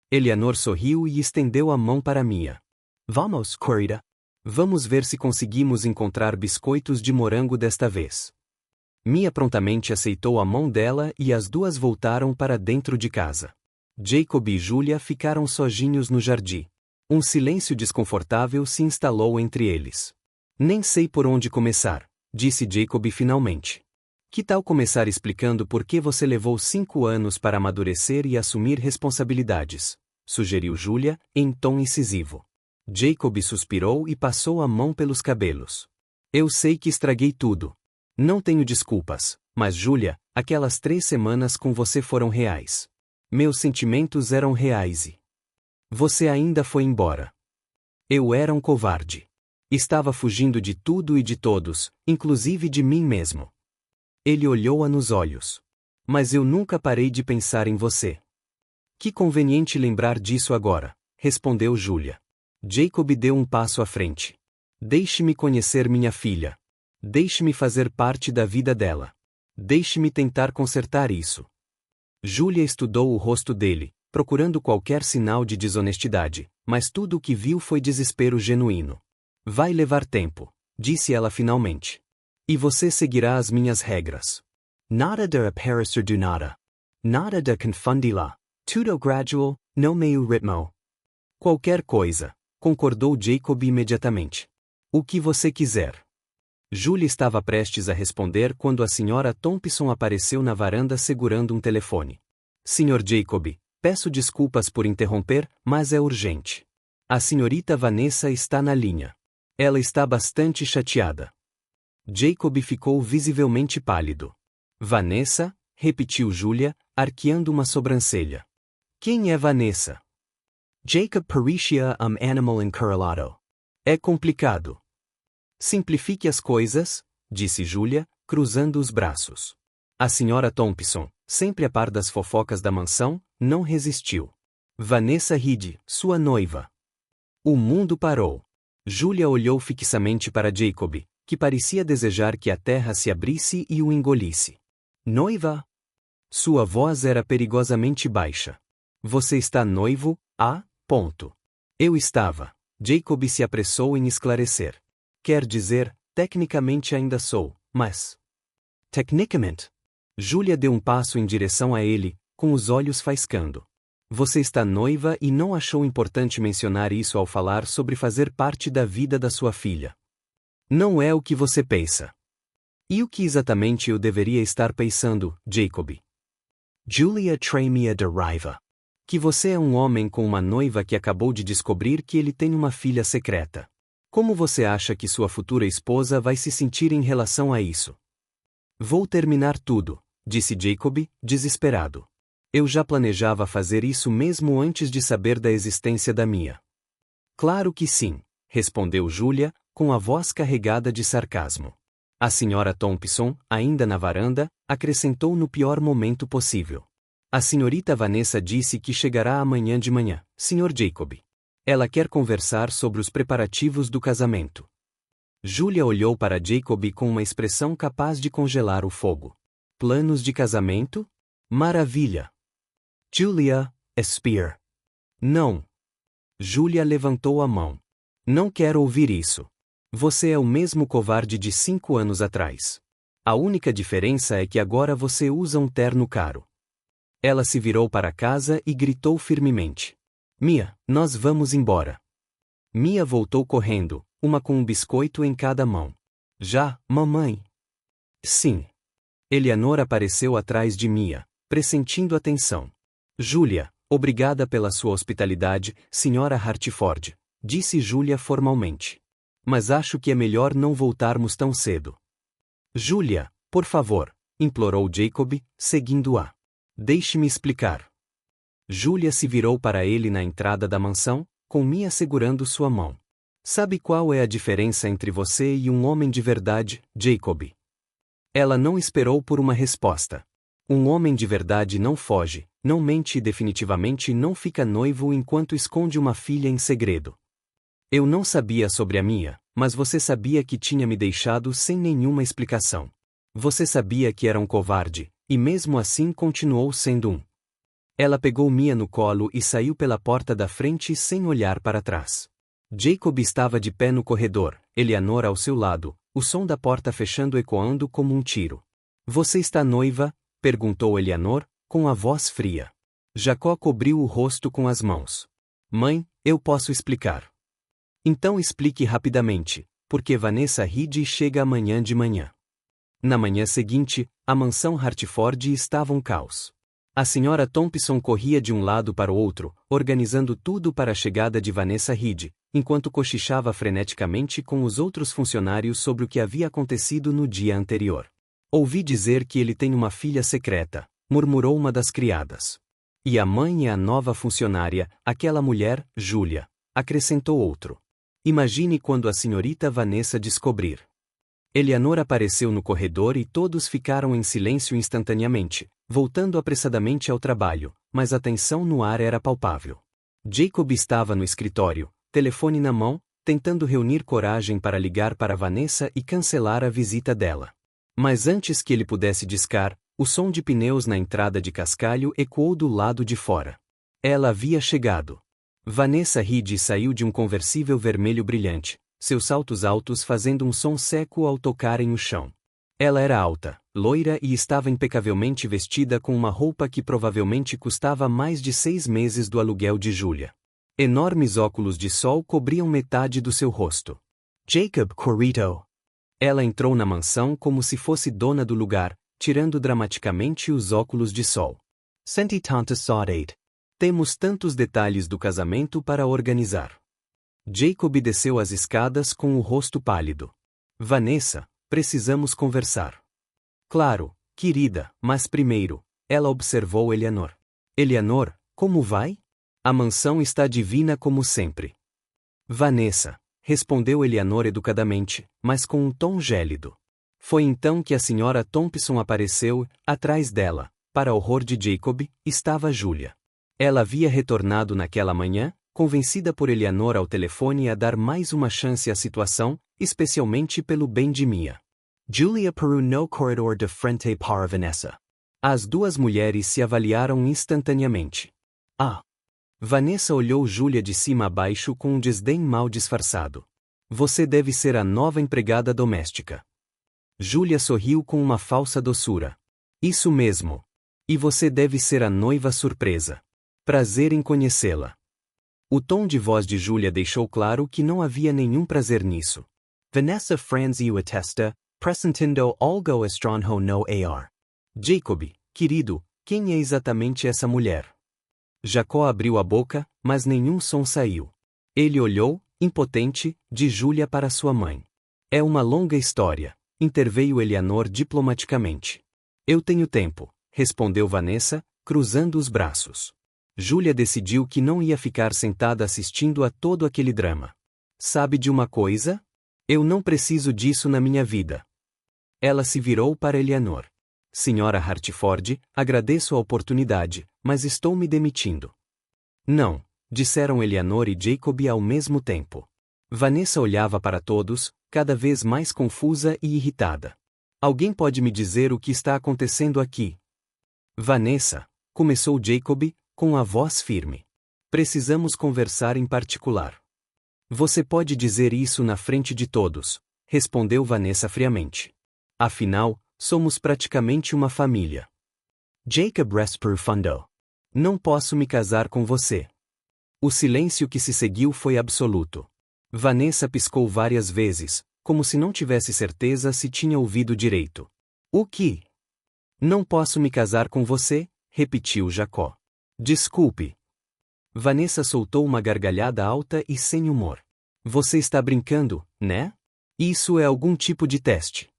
Eleanor sorriu e estendeu a mão para Mia. Vamos, querida. Vamos ver se conseguimos encontrar biscoitos de morango desta vez. Mia prontamente aceitou a mão dela e as duas voltaram para dentro de casa. Jacob e Julia ficaram sozinhos no jardim. Um silêncio desconfortável se instalou entre eles. Nem sei por onde começar, disse Jacob finalmente. Que tal começar explicando por que você levou 5 anos para amadurecer e assumir responsabilidades? Sugeriu Julia, em tom incisivo. Jacob suspirou e passou a mão pelos cabelos. Eu sei que estraguei tudo. Não tenho desculpas, mas Julia, aquelas 3 semanas com você foram reais. Meus sentimentos eram reais e você ainda foi embora. Eu era um covarde. Estava fugindo de tudo e de todos, inclusive de mim mesmo. Ele olhou-a nos olhos. Mas eu nunca parei de pensar em você. Que conveniente lembrar disso agora, respondeu Julia. Jacob deu um passo à frente. Deixe-me conhecer minha filha. Deixe-me fazer parte da vida dela. Deixe-me tentar consertar isso. Julia estudou o rosto dele, procurando qualquer sinal de desonestidade, mas tudo o que viu foi desespero genuíno. Vai levar tempo, disse ela finalmente. E você seguirá as minhas regras. Nada de aparecer do nada. Nada de confundi-la. Tudo gradual, no meio ritmo. Qualquer coisa, concordou Jacob imediatamente. O que você quiser. Julia estava prestes a responder quando a senhora Thompson apareceu na varanda segurando um telefone. Sr. Jacob, peço desculpas por interromper, mas é urgente. A senhorita Vanessa está na linha. Ela está bastante chateada. Jacob ficou visivelmente pálido. Vanessa? Repetiu Julia, arqueando uma sobrancelha. Quem é Vanessa? Jacob Parishia animal encurralado. É complicado. Simplifique as coisas, disse Julia, cruzando os braços. A senhora Thompson, sempre a par das fofocas da mansão, não resistiu. Vanessa Reed, sua noiva. O mundo parou. Julia olhou fixamente para Jacob, que parecia desejar que a terra se abrisse e o engolisse. Noiva? Sua voz era perigosamente baixa. Você está noivo? Ponto. Eu estava. Jacob se apressou em esclarecer. Quer dizer, tecnicamente ainda sou, mas... Tecnicamente? Julia deu um passo em direção a ele, com os olhos faiscando. Você está noiva e não achou importante mencionar isso ao falar sobre fazer parte da vida da sua filha. Não é o que você pensa. E o que exatamente eu deveria estar pensando, Jacob? Julia Tremia de raiva. Que você é um homem com uma noiva que acabou de descobrir que ele tem uma filha secreta. Como você acha que sua futura esposa vai se sentir em relação a isso? Vou terminar tudo, disse Jacob, desesperado. Eu já planejava fazer isso mesmo antes de saber da existência da Mia. Claro que sim, respondeu Julia, com a voz carregada de sarcasmo. A senhora Thompson, ainda na varanda, acrescentou no pior momento possível. A senhorita Vanessa disse que chegará amanhã de manhã, Sr. Jacob. Ela quer conversar sobre os preparativos do casamento. Julia olhou para Jacob com uma expressão capaz de congelar o fogo. Planos de casamento? Maravilha! Julia, Spear. Não. Julia levantou a mão. Não quero ouvir isso. Você é o mesmo covarde de 5 anos atrás. A única diferença é que agora você usa um terno caro. Ela se virou para casa e gritou firmemente. Mia, nós vamos embora. Mia voltou correndo, uma com um biscoito em cada mão. Já, mamãe? Sim. Eleanor apareceu atrás de Mia, pressentindo atenção. Julia, obrigada pela sua hospitalidade, senhora Hartford, disse Julia formalmente. Mas acho que é melhor não voltarmos tão cedo. Julia, por favor, implorou Jacob, seguindo-a. Deixe-me explicar. Julia se virou para ele na entrada da mansão, com Mia segurando sua mão. Sabe qual é a diferença entre você e um homem de verdade, Jacob? Ela não esperou por uma resposta. Um homem de verdade não foge, não mente e definitivamente não fica noivo enquanto esconde uma filha em segredo. Eu não sabia sobre a Mia, mas você sabia que tinha me deixado sem nenhuma explicação. Você sabia que era um covarde, e mesmo assim continuou sendo um. Ela pegou Mia no colo e saiu pela porta da frente sem olhar para trás. Jacob estava de pé no corredor, Eleanor ao seu lado, o som da porta fechando ecoando como um tiro. Você está noiva? Perguntou Eleanor, com a voz fria. Jacó cobriu o rosto com as mãos. Mãe, eu posso explicar. Então explique rapidamente, porque Vanessa Reed chega amanhã de manhã. Na manhã seguinte, a mansão Hartford estava um caos. A senhora Thompson corria de um lado para o outro, organizando tudo para a chegada de Vanessa Reed, enquanto cochichava freneticamente com os outros funcionários sobre o que havia acontecido no dia anterior. Ouvi dizer que ele tem uma filha secreta, murmurou uma das criadas. E a mãe é a nova funcionária, aquela mulher, Julia, acrescentou outro. Imagine quando a senhorita Vanessa descobrir. Eleanor apareceu no corredor e todos ficaram em silêncio instantaneamente, voltando apressadamente ao trabalho, mas a tensão no ar era palpável. Jacob estava no escritório, telefone na mão, tentando reunir coragem para ligar para Vanessa e cancelar a visita dela. Mas antes que ele pudesse discar, o som de pneus na entrada de cascalho ecoou do lado de fora. Ela havia chegado. Vanessa Reed saiu de um conversível vermelho brilhante, seus saltos altos fazendo um som seco ao tocarem o chão. Ela era alta, loira e estava impecavelmente vestida com uma roupa que provavelmente custava mais de 6 meses do aluguel de Julia. Enormes óculos de sol cobriam metade do seu rosto. Jacob Corrito. Ela entrou na mansão como se fosse dona do lugar, tirando dramaticamente os óculos de sol. Senti tanta saudade. Temos tantos detalhes do casamento para organizar. Jacob desceu as escadas com o rosto pálido. Vanessa, precisamos conversar. Claro, querida, mas primeiro, ela observou Eleanor. Eleanor, como vai? A mansão está divina como sempre. Vanessa, respondeu Eleanor educadamente, mas com um tom gélido. Foi então que a senhora Thompson apareceu, atrás dela, para horror de Jacob, estava Julia. Ela havia retornado naquela manhã, convencida por Eleanor ao telefone a dar mais uma chance à situação, especialmente pelo bem de Mia. Julia parou no corredor de frente para Vanessa. As duas mulheres se avaliaram instantaneamente. Ah! Vanessa olhou Julia de cima a baixo com um desdém mal disfarçado. Você deve ser a nova empregada doméstica. Julia sorriu com uma falsa doçura. Isso mesmo. E você deve ser a noiva surpresa. Prazer em conhecê-la. O tom de voz de Julia deixou claro que não havia nenhum prazer nisso. Vanessa franziu a testa, pressentindo algo estranho no ar. Jacob, querido, quem é exatamente essa mulher? Jacó abriu a boca, mas nenhum som saiu. Ele olhou, impotente, de Julia para sua mãe. É uma longa história, interveio Eleanor diplomaticamente. Eu tenho tempo, respondeu Vanessa, cruzando os braços. Julia decidiu que não ia ficar sentada assistindo a todo aquele drama. Sabe de uma coisa? Eu não preciso disso na minha vida. Ela se virou para Eleanor. Senhora Hartford, agradeço a oportunidade, mas estou me demitindo. Não, disseram Eleanor e Jacob ao mesmo tempo. Vanessa olhava para todos, cada vez mais confusa e irritada. Alguém pode me dizer o que está acontecendo aqui? Vanessa, começou Jacob, com a voz firme. Precisamos conversar em particular. Você pode dizer isso na frente de todos, respondeu Vanessa friamente. Afinal, somos praticamente uma família. Jacob respondeu. Não posso me casar com você. O silêncio que se seguiu foi absoluto. Vanessa piscou várias vezes, como se não tivesse certeza se tinha ouvido direito. O que? Não posso me casar com você? Repetiu Jacó. Desculpe. Vanessa soltou uma gargalhada alta e sem humor. Você está brincando, né? Isso é algum tipo de teste.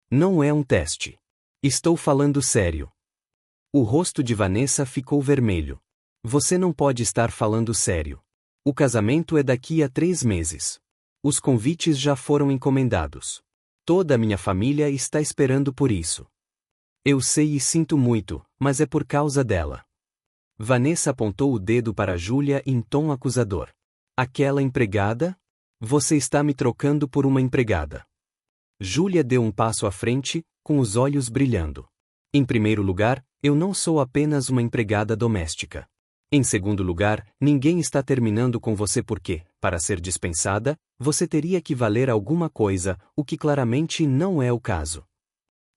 Não é um teste. Estou falando sério. O rosto de Vanessa ficou vermelho. Você não pode estar falando sério. O casamento é daqui a 3 meses. Os convites já foram encomendados. Toda a minha família está esperando por isso. Eu sei e sinto muito, mas é por causa dela. Vanessa apontou o dedo para Julia em tom acusador. Aquela empregada? Você está me trocando por uma empregada. Julia deu um passo à frente, com os olhos brilhando. Em primeiro lugar, eu não sou apenas uma empregada doméstica. Em segundo lugar, ninguém está terminando com você porque, para ser dispensada, você teria que valer alguma coisa, o que claramente não é o caso.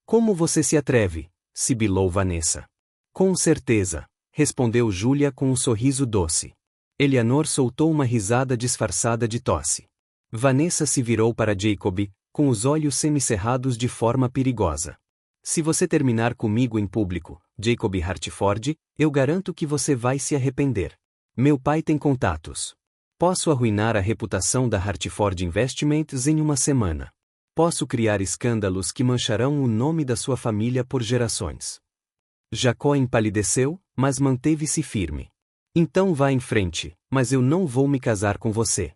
Como você se atreve? Sibilou Vanessa. Com certeza, respondeu Julia com um sorriso doce. Eleanor soltou uma risada disfarçada de tosse. Vanessa se virou para Jacob, com os olhos semicerrados de forma perigosa. Se você terminar comigo em público, Jacob Hartford, eu garanto que você vai se arrepender. Meu pai tem contatos. Posso arruinar a reputação da Hartford Investments em uma semana. Posso criar escândalos que mancharão o nome da sua família por gerações. Jacó empalideceu, mas manteve-se firme. Então vá em frente, mas eu não vou me casar com você.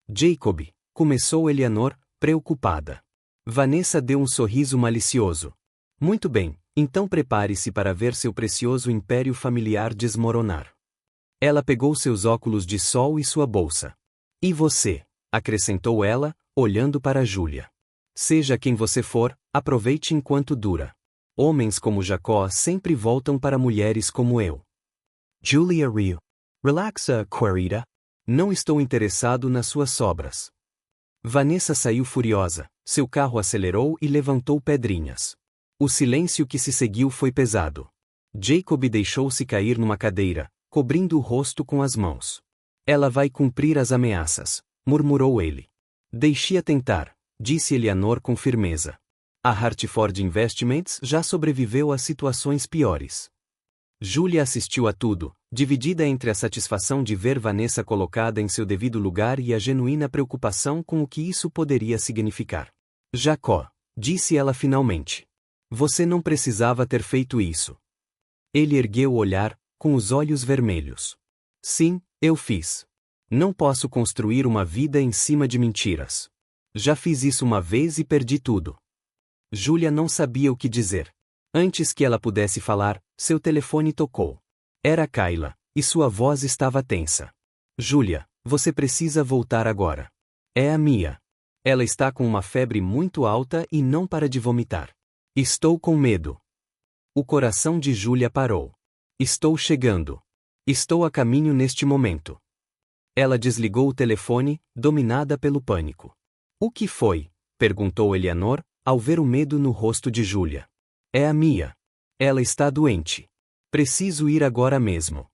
Jacob, começou Eleanor, preocupada. Vanessa deu um sorriso malicioso. Muito bem, então prepare-se para ver seu precioso império familiar desmoronar. Ela pegou seus óculos de sol e sua bolsa. E você? Acrescentou ela, olhando para Júlia. Seja quem você for, aproveite enquanto dura. Homens como Jacó sempre voltam para mulheres como eu. Julia riu. Relaxa, querida. Não estou interessado nas suas sobras. Vanessa saiu furiosa, seu carro acelerou e levantou pedrinhas. O silêncio que se seguiu foi pesado. Jacob deixou-se cair numa cadeira, cobrindo o rosto com as mãos. Ela vai cumprir as ameaças, murmurou ele. Deixe-a tentar, disse Eleanor com firmeza. A Hartford Investments já sobreviveu a situações piores. Julia assistiu a tudo, dividida entre a satisfação de ver Vanessa colocada em seu devido lugar e a genuína preocupação com o que isso poderia significar. Jacó, disse ela finalmente. Você não precisava ter feito isso. Ele ergueu o olhar, com os olhos vermelhos. Sim, eu fiz. Não posso construir uma vida em cima de mentiras. Já fiz isso uma vez e perdi tudo. Julia não sabia o que dizer. Antes que ela pudesse falar, seu telefone tocou. Era Kayla, e sua voz estava tensa. Julia, você precisa voltar agora. É a Mia. Ela está com uma febre muito alta e não para de vomitar. Estou com medo. O coração de Julia parou. Estou chegando. Estou a caminho neste momento. Ela desligou o telefone, dominada pelo pânico. O que foi? Perguntou Eleanor, ao ver o medo no rosto de Julia. É a Mia. Ela está doente. Preciso ir agora mesmo.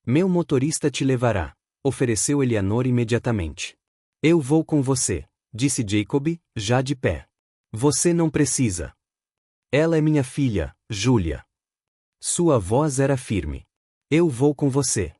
Meu motorista te levará, ofereceu Eleanor imediatamente. Eu vou com você, disse Jacob, já de pé. Você não precisa. Ela é minha filha, Julia. Sua voz era firme. Eu vou com você.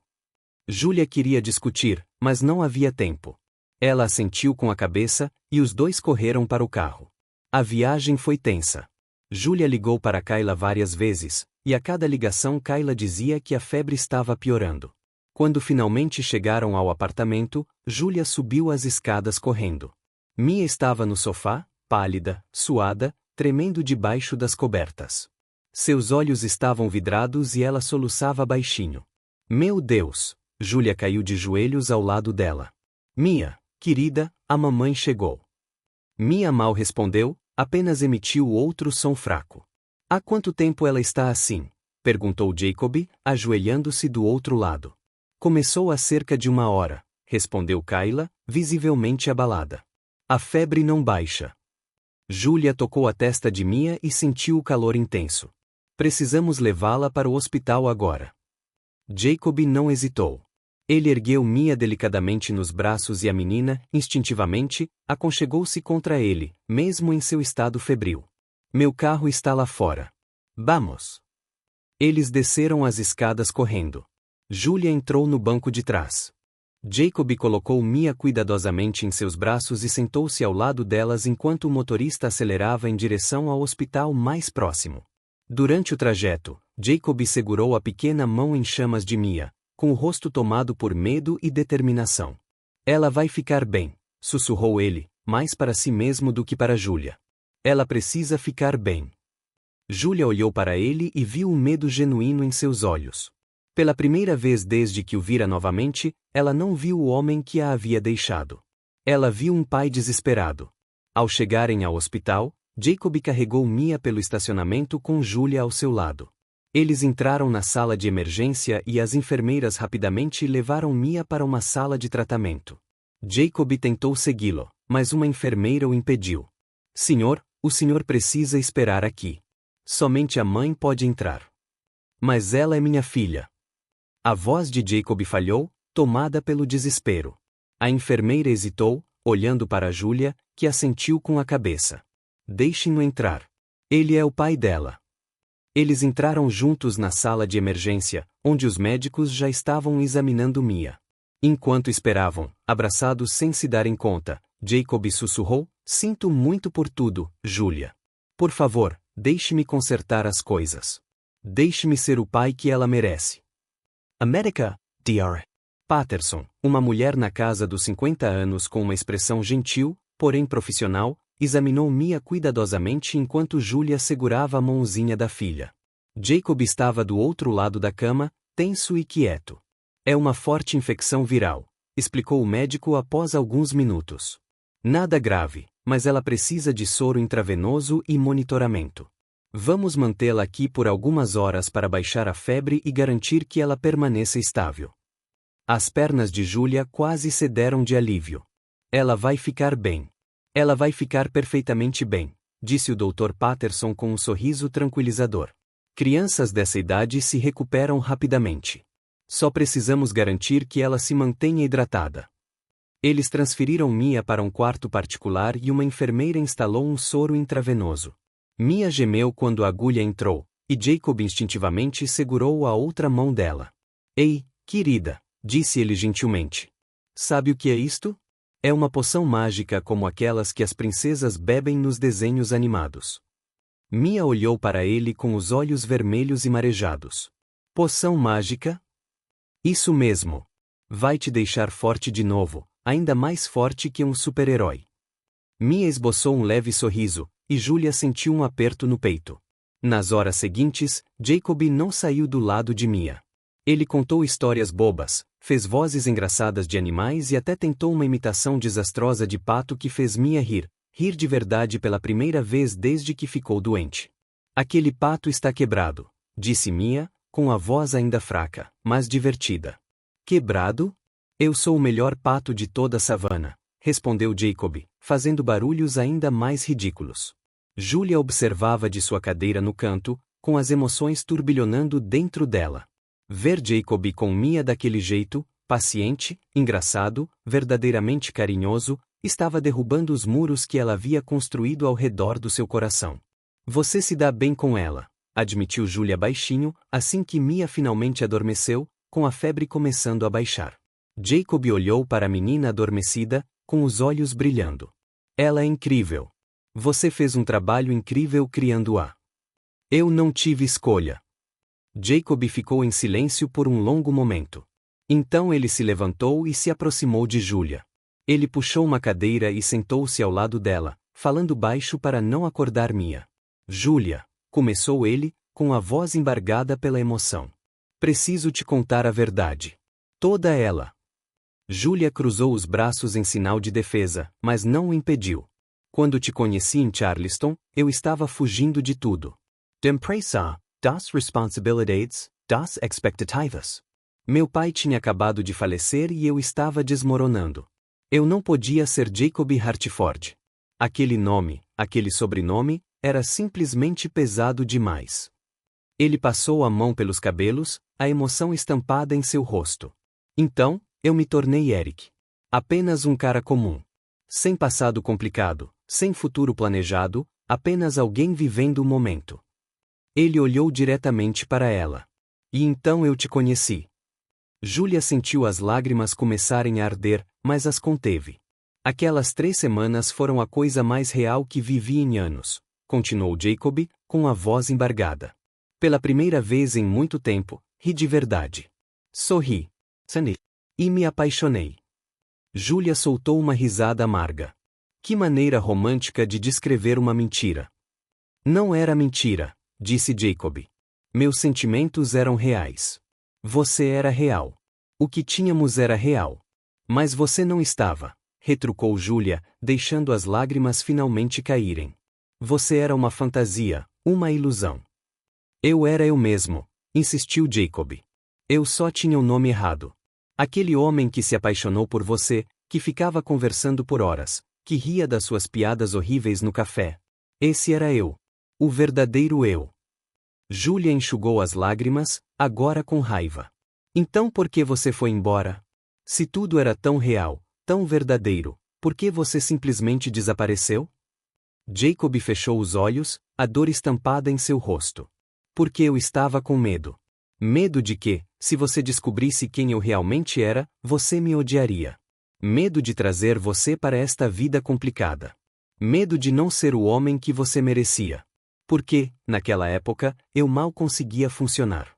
Julia queria discutir, mas não havia tempo. Ela assentiu com a cabeça, e os dois correram para o carro. A viagem foi tensa. Julia ligou para Kayla várias vezes, e a cada ligação Kayla dizia que a febre estava piorando. Quando finalmente chegaram ao apartamento, Julia subiu as escadas correndo. Mia estava no sofá, pálida, suada, tremendo debaixo das cobertas. Seus olhos estavam vidrados e ela soluçava baixinho. Meu Deus! Julia caiu de joelhos ao lado dela. Mia, querida, a mamãe chegou. Mia mal respondeu, apenas emitiu outro som fraco. Há quanto tempo ela está assim? Perguntou Jacob, ajoelhando-se do outro lado. Começou há cerca de 1 hora, respondeu Kayla, visivelmente abalada. A febre não baixa. Julia tocou a testa de Mia e sentiu o calor intenso. Precisamos levá-la para o hospital agora. Jacob não hesitou. Ele ergueu Mia delicadamente nos braços e a menina, instintivamente, aconchegou-se contra ele, mesmo em seu estado febril. Meu carro está lá fora. Vamos. Eles desceram as escadas correndo. Julia entrou no banco de trás. Jacob colocou Mia cuidadosamente em seus braços e sentou-se ao lado delas enquanto o motorista acelerava em direção ao hospital mais próximo. Durante o trajeto, Jacob segurou a pequena mão em chamas de Mia, com o rosto tomado por medo e determinação. Ela vai ficar bem, sussurrou ele, mais para si mesmo do que para Julia. Ela precisa ficar bem. Julia olhou para ele e viu o medo genuíno em seus olhos. Pela primeira vez desde que o vira novamente, ela não viu o homem que a havia deixado. Ela viu um pai desesperado. Ao chegarem ao hospital, Jacob carregou Mia pelo estacionamento com Julia ao seu lado. Eles entraram na sala de emergência e as enfermeiras rapidamente levaram Mia para uma sala de tratamento. Jacob tentou segui-lo, mas uma enfermeira o impediu. Senhor, o senhor precisa esperar aqui. Somente a mãe pode entrar. Mas ela é minha filha. A voz de Jacob falhou, tomada pelo desespero. A enfermeira hesitou, olhando para Julia, que assentiu com a cabeça. Deixem-no entrar. Ele é o pai dela. Eles entraram juntos na sala de emergência, onde os médicos já estavam examinando Mia. Enquanto esperavam, abraçados sem se darem conta, Jacob sussurrou: "Sinto muito por tudo, Julia. Por favor, deixe-me consertar as coisas. Deixe-me ser o pai que ela merece." America, Dr. Patterson, uma mulher na casa dos 50 anos com uma expressão gentil, porém profissional, examinou Mia cuidadosamente enquanto Julia segurava a mãozinha da filha. Jacob estava do outro lado da cama, tenso e quieto. "É uma forte infecção viral", explicou o médico após alguns minutos. "Nada grave, mas ela precisa de soro intravenoso e monitoramento. Vamos mantê-la aqui por algumas horas para baixar a febre e garantir que ela permaneça estável." As pernas de Julia quase cederam de alívio. "Ela vai ficar bem. Ela vai ficar perfeitamente bem", disse o Dr. Patterson com um sorriso tranquilizador. "Crianças dessa idade se recuperam rapidamente. Só precisamos garantir que ela se mantenha hidratada." Eles transferiram Mia para um quarto particular e uma enfermeira instalou um soro intravenoso. Mia gemeu quando a agulha entrou, e Jacob instintivamente segurou a outra mão dela. "Ei, querida", disse ele gentilmente. "Sabe o que é isto? É uma poção mágica como aquelas que as princesas bebem nos desenhos animados." Mia olhou para ele com os olhos vermelhos e marejados. "Poção mágica? Isso mesmo. Vai te deixar forte de novo, ainda mais forte que um super-herói." Mia esboçou um leve sorriso, e Julia sentiu um aperto no peito. Nas horas seguintes, Jacob não saiu do lado de Mia. Ele contou histórias bobas, fez vozes engraçadas de animais e até tentou uma imitação desastrosa de pato que fez Mia rir de verdade pela primeira vez desde que ficou doente. "Aquele pato está quebrado", disse Mia, com a voz ainda fraca, mas divertida. "Quebrado? Eu sou o melhor pato de toda a savana", respondeu Jacob, fazendo barulhos ainda mais ridículos. Julia observava de sua cadeira no canto, com as emoções turbilhonando dentro dela. Ver Jacob com Mia daquele jeito, paciente, engraçado, verdadeiramente carinhoso, estava derrubando os muros que ela havia construído ao redor do seu coração. "Você se dá bem com ela", admitiu Julia baixinho, assim que Mia finalmente adormeceu, com a febre começando a baixar. Jacob olhou para a menina adormecida, com os olhos brilhando. "Ela é incrível. Você fez um trabalho incrível criando-a." "Eu não tive escolha." Jacob ficou em silêncio por um longo momento. Então ele se levantou e se aproximou de Julia. Ele puxou uma cadeira e sentou-se ao lado dela, falando baixo para não acordar Mia. "Julia", começou ele, com a voz embargada pela emoção. "Preciso te contar a verdade. Toda ela." Julia cruzou os braços em sinal de defesa, mas não o impediu. "Quando te conheci em Charleston, eu estava fugindo de tudo. Depressa, das Responsabilidades, das Expectativas. Meu pai tinha acabado de falecer e eu estava desmoronando. Eu não podia ser Jacob Hartford. Aquele nome, aquele sobrenome, era simplesmente pesado demais." Ele passou a mão pelos cabelos, a emoção estampada em seu rosto. "Então, eu me tornei Eric. Apenas um cara comum. Sem passado complicado, sem futuro planejado, apenas alguém vivendo o momento." Ele olhou diretamente para ela. "E então eu te conheci." Julia sentiu as lágrimas começarem a arder, mas as conteve. "Aquelas 3 semanas foram a coisa mais real que vivi em anos", continuou Jacob, com a voz embargada. "Pela primeira vez em muito tempo, ri de verdade. Sorri. E me apaixonei." Julia soltou uma risada amarga. Que maneira romântica de descrever uma mentira. "Não era mentira", disse Jacob. "Meus sentimentos eram reais. Você era real. O que tínhamos era real. Mas você não estava", retrucou Julia, deixando as lágrimas finalmente caírem. "Você era uma fantasia, uma ilusão." "Eu era eu mesmo", insistiu Jacob. "Eu só tinha o nome errado. Aquele homem que se apaixonou por você, que ficava conversando por horas, que ria das suas piadas horríveis no café. Esse era eu. O verdadeiro eu." Julia enxugou as lágrimas, agora com raiva. "Então por que você foi embora? Se tudo era tão real, tão verdadeiro, por que você simplesmente desapareceu?" Jacob fechou os olhos, a dor estampada em seu rosto. Porque eu estava com medo. Medo de que, se você descobrisse quem eu realmente era, você me odiaria. Medo de trazer você para esta vida complicada. Medo de não ser o homem que você merecia. Porque, naquela época, eu mal conseguia funcionar.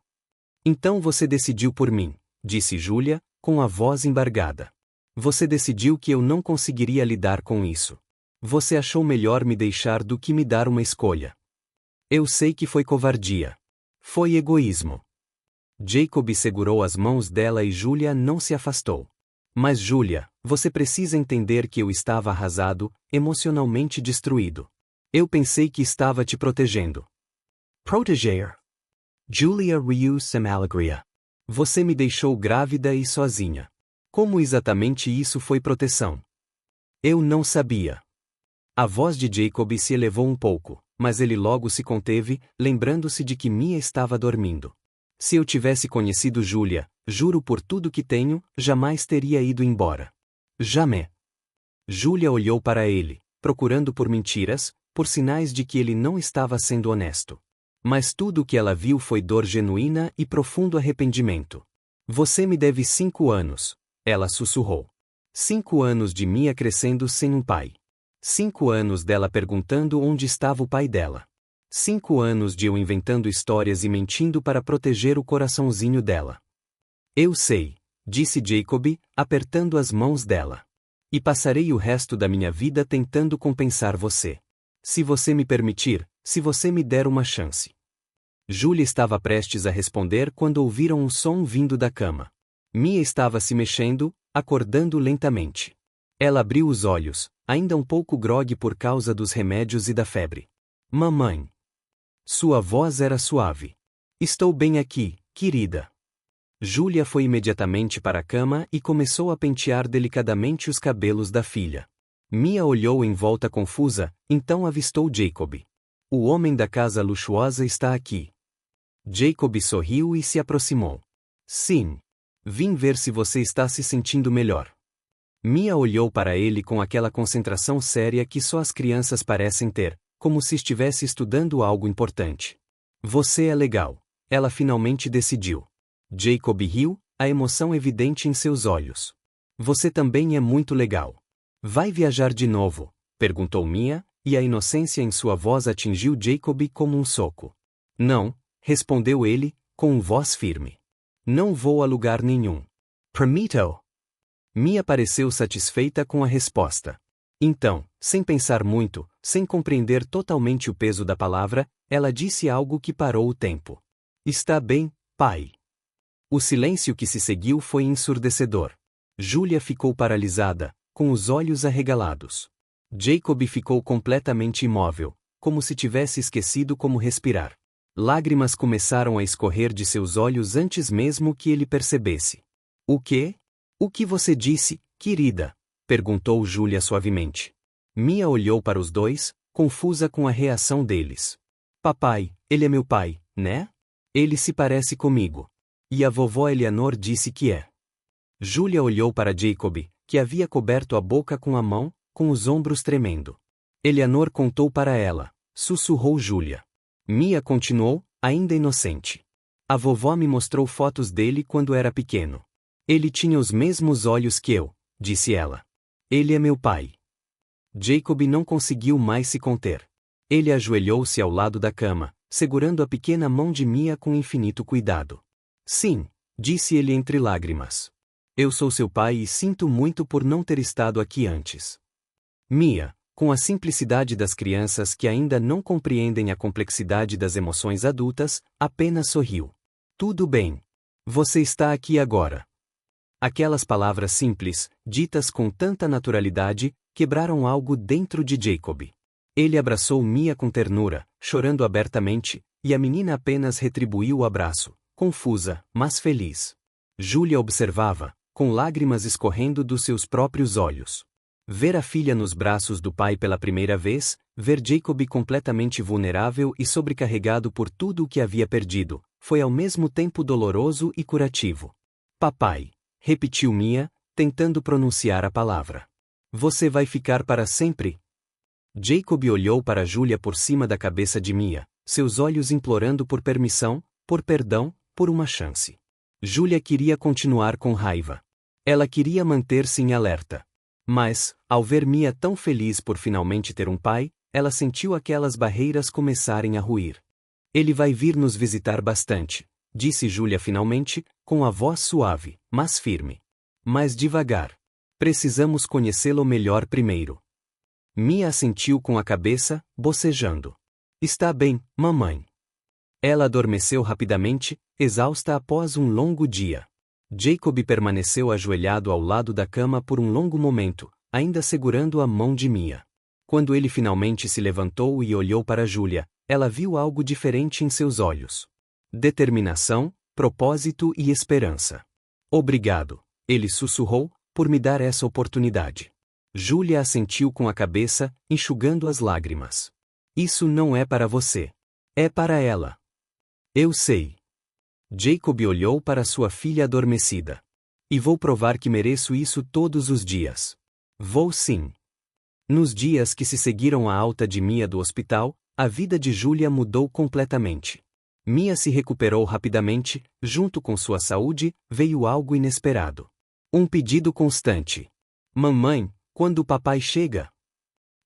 Então você decidiu por mim, disse Julia, com a voz embargada. Você decidiu que eu não conseguiria lidar com isso. Você achou melhor me deixar do que me dar uma escolha. Eu sei que foi covardia. Foi egoísmo. Jacob segurou as mãos dela e Julia não se afastou. Mas Julia, você precisa entender que eu estava arrasado, emocionalmente destruído. Eu pensei que estava te protegendo. Proteger? Julia riu sem alegria. Você me deixou grávida e sozinha. Como exatamente isso foi proteção? Eu não sabia. A voz de Jacob se elevou um pouco, mas ele logo se conteve, lembrando-se de que Mia estava dormindo. Se eu tivesse conhecido Julia, juro por tudo que tenho, jamais teria ido embora. Jamais. Julia olhou para ele, procurando por mentiras, por sinais de que ele não estava sendo honesto. Mas tudo o que ela viu foi dor genuína e profundo arrependimento. Você me deve 5 anos, ela sussurrou. 5 anos de Mia crescendo sem um pai. 5 anos dela perguntando onde estava o pai dela. 5 anos de eu inventando histórias e mentindo para proteger o coraçãozinho dela. Eu sei, disse Jacob, apertando as mãos dela. E passarei o resto da minha vida tentando compensar você. Se você me permitir, se você me der uma chance. Julia estava prestes a responder quando ouviram um som vindo da cama. Mia estava se mexendo, acordando lentamente. Ela abriu os olhos, ainda um pouco grogue por causa dos remédios e da febre. Mamãe. Sua voz era suave. Estou bem aqui, querida. Julia foi imediatamente para a cama e começou a pentear delicadamente os cabelos da filha. Mia olhou em volta confusa, então avistou Jacob. O homem da casa luxuosa está aqui. Jacob sorriu e se aproximou. Sim. Vim ver se você está se sentindo melhor. Mia olhou para ele com aquela concentração séria que só as crianças parecem ter, como se estivesse estudando algo importante. Você é legal. Ela finalmente decidiu. Jacob riu, a emoção evidente em seus olhos. Você também é muito legal. Vai viajar de novo? Perguntou Mia, e a inocência em sua voz atingiu Jacob como um soco. Não, respondeu ele, com voz firme. Não vou a lugar nenhum. Prometo. Mia pareceu satisfeita com a resposta. Então, sem pensar muito, sem compreender totalmente o peso da palavra, ela disse algo que parou o tempo. Está bem, pai. O silêncio que se seguiu foi ensurdecedor. Julia ficou paralisada, com os olhos arregalados. Jacob ficou completamente imóvel, como se tivesse esquecido como respirar. Lágrimas começaram a escorrer de seus olhos antes mesmo que ele percebesse. O quê? O que você disse, querida? Perguntou Julia suavemente. Mia olhou para os dois, confusa com a reação deles. Papai, ele é meu pai, né? Ele se parece comigo. E a vovó Eleanor disse que é. Julia olhou para Jacob, que havia coberto a boca com a mão, com os ombros tremendo. Eleanor contou para ela, sussurrou Julia. Mia continuou, ainda inocente. A vovó me mostrou fotos dele quando era pequeno. Ele tinha os mesmos olhos que eu, disse ela. Ele é meu pai. Jacob não conseguiu mais se conter. Ele ajoelhou-se ao lado da cama, segurando a pequena mão de Mia com infinito cuidado. Sim, disse ele entre lágrimas. Eu sou seu pai e sinto muito por não ter estado aqui antes. Mia, com a simplicidade das crianças que ainda não compreendem a complexidade das emoções adultas, apenas sorriu. Tudo bem. Você está aqui agora. Aquelas palavras simples, ditas com tanta naturalidade, quebraram algo dentro de Jacob. Ele abraçou Mia com ternura, chorando abertamente, e a menina apenas retribuiu o abraço, confusa, mas feliz. Julia observava, com lágrimas escorrendo dos seus próprios olhos. Ver a filha nos braços do pai pela primeira vez, ver Jacob completamente vulnerável e sobrecarregado por tudo o que havia perdido, foi ao mesmo tempo doloroso e curativo. Papai. Repetiu Mia, tentando pronunciar a palavra. Você vai ficar para sempre? Jacob olhou para Julia por cima da cabeça de Mia, seus olhos implorando por permissão, por perdão, por uma chance. Julia queria continuar com raiva. Ela queria manter-se em alerta. Mas, ao ver Mia tão feliz por finalmente ter um pai, ela sentiu aquelas barreiras começarem a ruir. Ele vai vir nos visitar bastante, disse Julia finalmente, com a voz suave, mas firme. Mas devagar. Precisamos conhecê-lo melhor primeiro. Mia assentiu com a cabeça, bocejando. Está bem, mamãe. Ela adormeceu rapidamente, exausta após um longo dia. Jacob permaneceu ajoelhado ao lado da cama por um longo momento, ainda segurando a mão de Mia. Quando ele finalmente se levantou e olhou para Julia, ela viu algo diferente em seus olhos. Determinação, propósito e esperança. Obrigado, ele sussurrou, por me dar essa oportunidade. Julia assentiu com a cabeça, enxugando as lágrimas. Isso não é para você. É para ela. Eu sei. Jacob olhou para sua filha adormecida. E vou provar que mereço isso todos os dias. Vou sim. Nos dias que se seguiram à alta de Mia do hospital, a vida de Julia mudou completamente. Mia se recuperou rapidamente, junto com sua saúde, veio algo inesperado. Um pedido constante. Mamãe, quando o papai chega?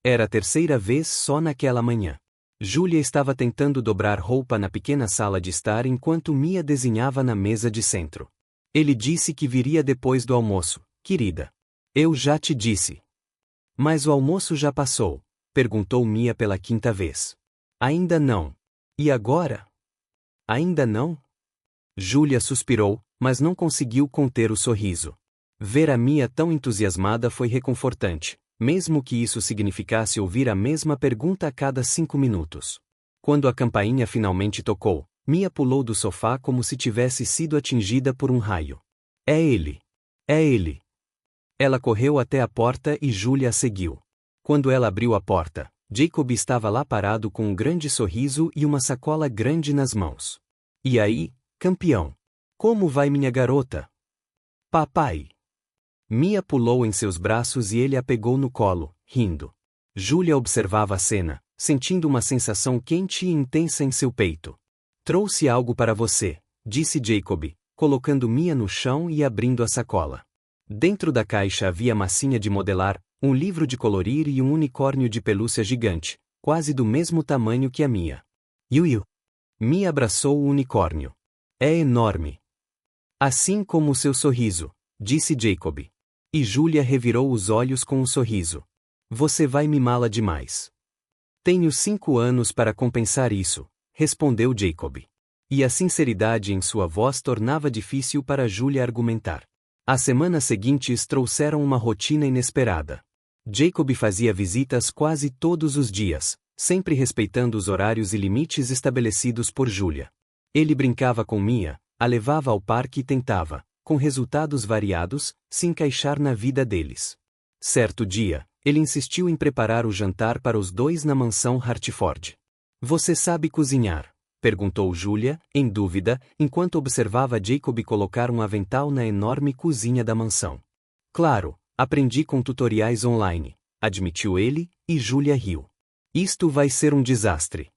Era a terceira vez só naquela manhã. Julia estava tentando dobrar roupa na pequena sala de estar enquanto Mia desenhava na mesa de centro. Ele disse que viria depois do almoço, querida. Eu já te disse. Mas o almoço já passou, perguntou Mia pela quinta vez. Ainda não. E agora? Ainda não? Julia suspirou, mas não conseguiu conter o sorriso. Ver a Mia tão entusiasmada foi reconfortante, mesmo que isso significasse ouvir a mesma pergunta a cada 5 minutos. Quando a campainha finalmente tocou, Mia pulou do sofá como se tivesse sido atingida por um raio. É ele! É ele! Ela correu até a porta e Julia a seguiu. Quando ela abriu a porta, Jacob estava lá parado com um grande sorriso e uma sacola grande nas mãos. E aí, campeão? Como vai minha garota? Papai! Mia pulou em seus braços e ele a pegou no colo, rindo. Julia observava a cena, sentindo uma sensação quente e intensa em seu peito. Trouxe algo para você, disse Jacob, colocando Mia no chão e abrindo a sacola. Dentro da caixa havia massinha de modelar, um livro de colorir e um unicórnio de pelúcia gigante, quase do mesmo tamanho que a Mia. Yuyu. Mia abraçou o unicórnio. É enorme. Assim como o seu sorriso, disse Jacob. E Julia revirou os olhos com um sorriso. Você vai mimá-la demais. Tenho 5 anos para compensar isso, respondeu Jacob. E a sinceridade em sua voz tornava difícil para Julia argumentar. As semanas seguintes trouxeram uma rotina inesperada. Jacob fazia visitas quase todos os dias, sempre respeitando os horários e limites estabelecidos por Julia. Ele brincava com Mia, a levava ao parque e tentava, com resultados variados, se encaixar na vida deles. Certo dia, ele insistiu em preparar o jantar para os dois na mansão Hartford. Você sabe cozinhar? Perguntou Julia, em dúvida, enquanto observava Jacob colocar um avental na enorme cozinha da mansão. Claro, aprendi com tutoriais online, admitiu ele, e Julia riu. Isto vai ser um desastre.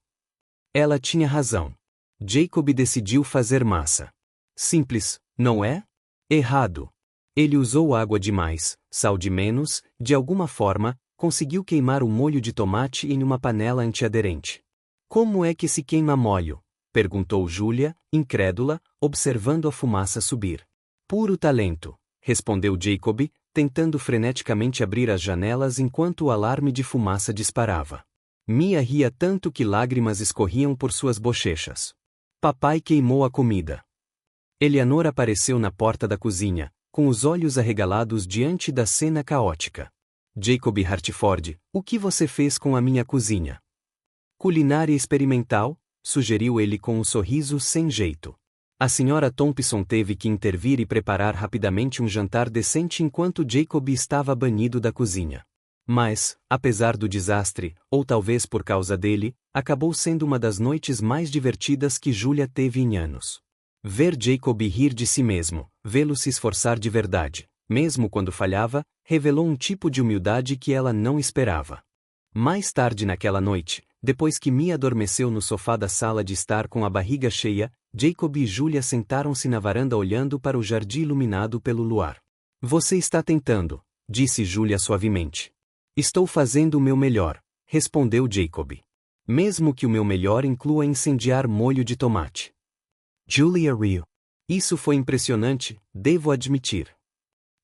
Ela tinha razão. Jacob decidiu fazer massa. Simples, não é? Errado. Ele usou água demais, sal de menos, de alguma forma, conseguiu queimar o molho de tomate em uma panela antiaderente. Como é que se queima molho? Perguntou Julia, incrédula, observando a fumaça subir. Puro talento, respondeu Jacob, tentando freneticamente abrir as janelas enquanto o alarme de fumaça disparava. Mia ria tanto que lágrimas escorriam por suas bochechas. Papai queimou a comida. Eleanor apareceu na porta da cozinha, com os olhos arregalados diante da cena caótica. Jacob Hartford, o que você fez com a minha cozinha? Culinária experimental, sugeriu ele com um sorriso sem jeito. A senhora Thompson teve que intervir e preparar rapidamente um jantar decente enquanto Jacob estava banido da cozinha. Mas, apesar do desastre, ou talvez por causa dele, acabou sendo uma das noites mais divertidas que Julia teve em anos. Ver Jacob rir de si mesmo, vê-lo se esforçar de verdade, mesmo quando falhava, revelou um tipo de humildade que ela não esperava. Mais tarde naquela noite, depois que Mia adormeceu no sofá da sala de estar com a barriga cheia, Jacob e Julia sentaram-se na varanda olhando para o jardim iluminado pelo luar. Você está tentando, disse Julia suavemente. Estou fazendo o meu melhor, respondeu Jacob. Mesmo que o meu melhor inclua incendiar molho de tomate. Julia riu. Isso foi impressionante, devo admitir.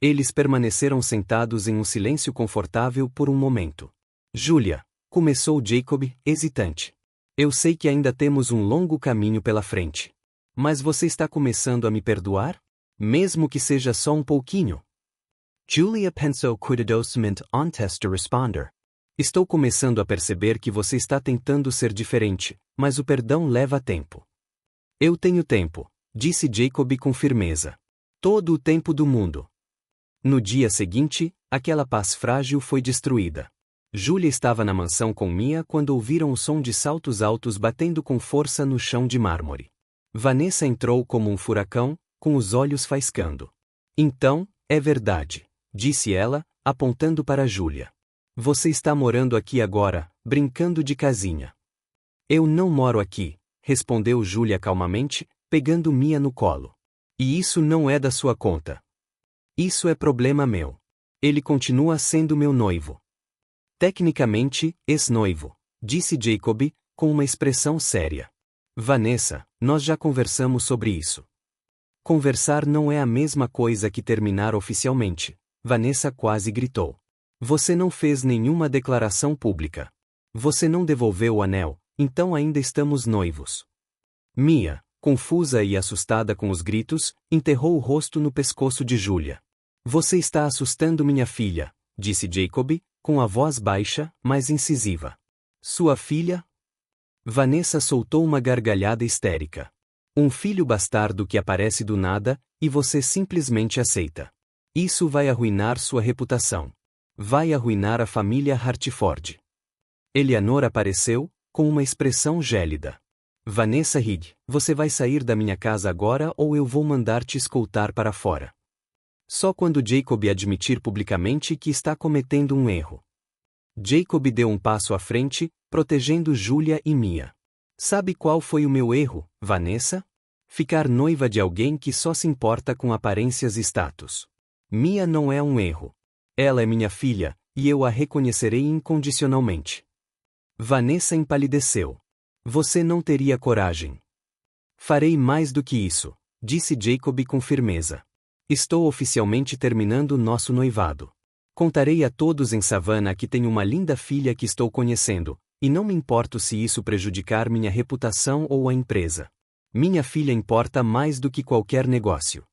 Eles permaneceram sentados em um silêncio confortável por um momento. Julia, começou Jacob, hesitante. Eu sei que ainda temos um longo caminho pela frente. Mas você está começando a me perdoar? Mesmo que seja só um pouquinho. Julia pensou cuidadosamente antes de responder. Estou começando a perceber que você está tentando ser diferente, mas o perdão leva tempo. Eu tenho tempo, disse Jacob com firmeza. Todo o tempo do mundo. No dia seguinte, aquela paz frágil foi destruída. Julia estava na mansão com Mia quando ouviram o som de saltos altos batendo com força no chão de mármore. Vanessa entrou como um furacão, com os olhos faiscando. Então, é verdade, disse ela, apontando para Julia. Você está morando aqui agora, brincando de casinha. Eu não moro aqui, respondeu Julia calmamente, pegando Mia no colo. E isso não é da sua conta. Isso é problema meu. Ele continua sendo meu noivo. Tecnicamente, ex-noivo, disse Jacob, com uma expressão séria. Vanessa, nós já conversamos sobre isso. Conversar não é a mesma coisa que terminar oficialmente, Vanessa quase gritou. Você não fez nenhuma declaração pública. Você não devolveu o anel, então ainda estamos noivos. Mia, confusa e assustada com os gritos, enterrou o rosto no pescoço de Julia. Você está assustando minha filha, disse Jacob, com a voz baixa, mas incisiva. Sua filha? Vanessa soltou uma gargalhada histérica. Um filho bastardo que aparece do nada, e você simplesmente aceita. Isso vai arruinar sua reputação. Vai arruinar a família Hartford. Eleanor apareceu, com uma expressão gélida. Vanessa Higg, você vai sair da minha casa agora ou eu vou mandar te escoltar para fora. Só quando Jacob admitir publicamente que está cometendo um erro. Jacob deu um passo à frente, protegendo Julia e Mia. Sabe qual foi o meu erro, Vanessa? Ficar noiva de alguém que só se importa com aparências e status. Mia não é um erro. Ela é minha filha, e eu a reconhecerei incondicionalmente. Vanessa empalideceu. Você não teria coragem. Farei mais do que isso, disse Jacob com firmeza. Estou oficialmente terminando nosso noivado. Contarei a todos em Savannah que tenho uma linda filha que estou conhecendo, e não me importo se isso prejudicar minha reputação ou a empresa. Minha filha importa mais do que qualquer negócio.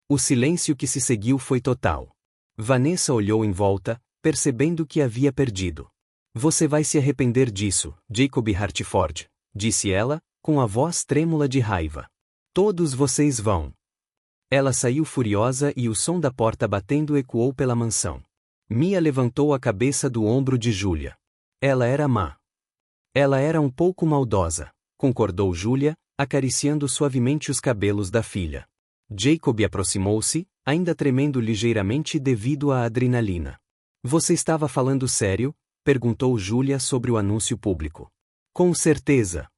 O silêncio que se seguiu foi total. Vanessa olhou em volta, percebendo que havia perdido. Você vai se arrepender disso, Jacob Hartford, disse ela, com a voz trêmula de raiva. Todos vocês vão. Ela saiu furiosa e o som da porta batendo ecoou pela mansão. Mia levantou a cabeça do ombro de Julia. Ela era má. Ela era um pouco maldosa, concordou Julia, acariciando suavemente os cabelos da filha. Jacob aproximou-se, ainda tremendo ligeiramente devido à adrenalina. Você estava falando sério? Perguntou Julia sobre o anúncio público. Com certeza.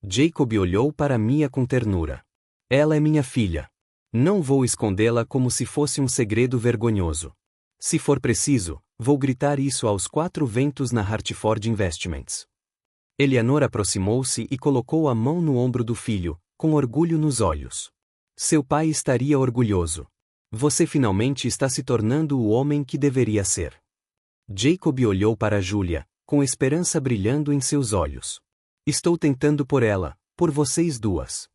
Jacob olhou para Mia com ternura. Ela é minha filha. Não vou escondê-la como se fosse um segredo vergonhoso. Se for preciso, vou gritar isso aos quatro ventos na Hartford Investments. Eleanor aproximou-se e colocou a mão no ombro do filho, com orgulho nos olhos. Seu pai estaria orgulhoso. Você finalmente está se tornando o homem que deveria ser. Jacob olhou para Julia, com esperança brilhando em seus olhos. Estou tentando por ela, por vocês duas.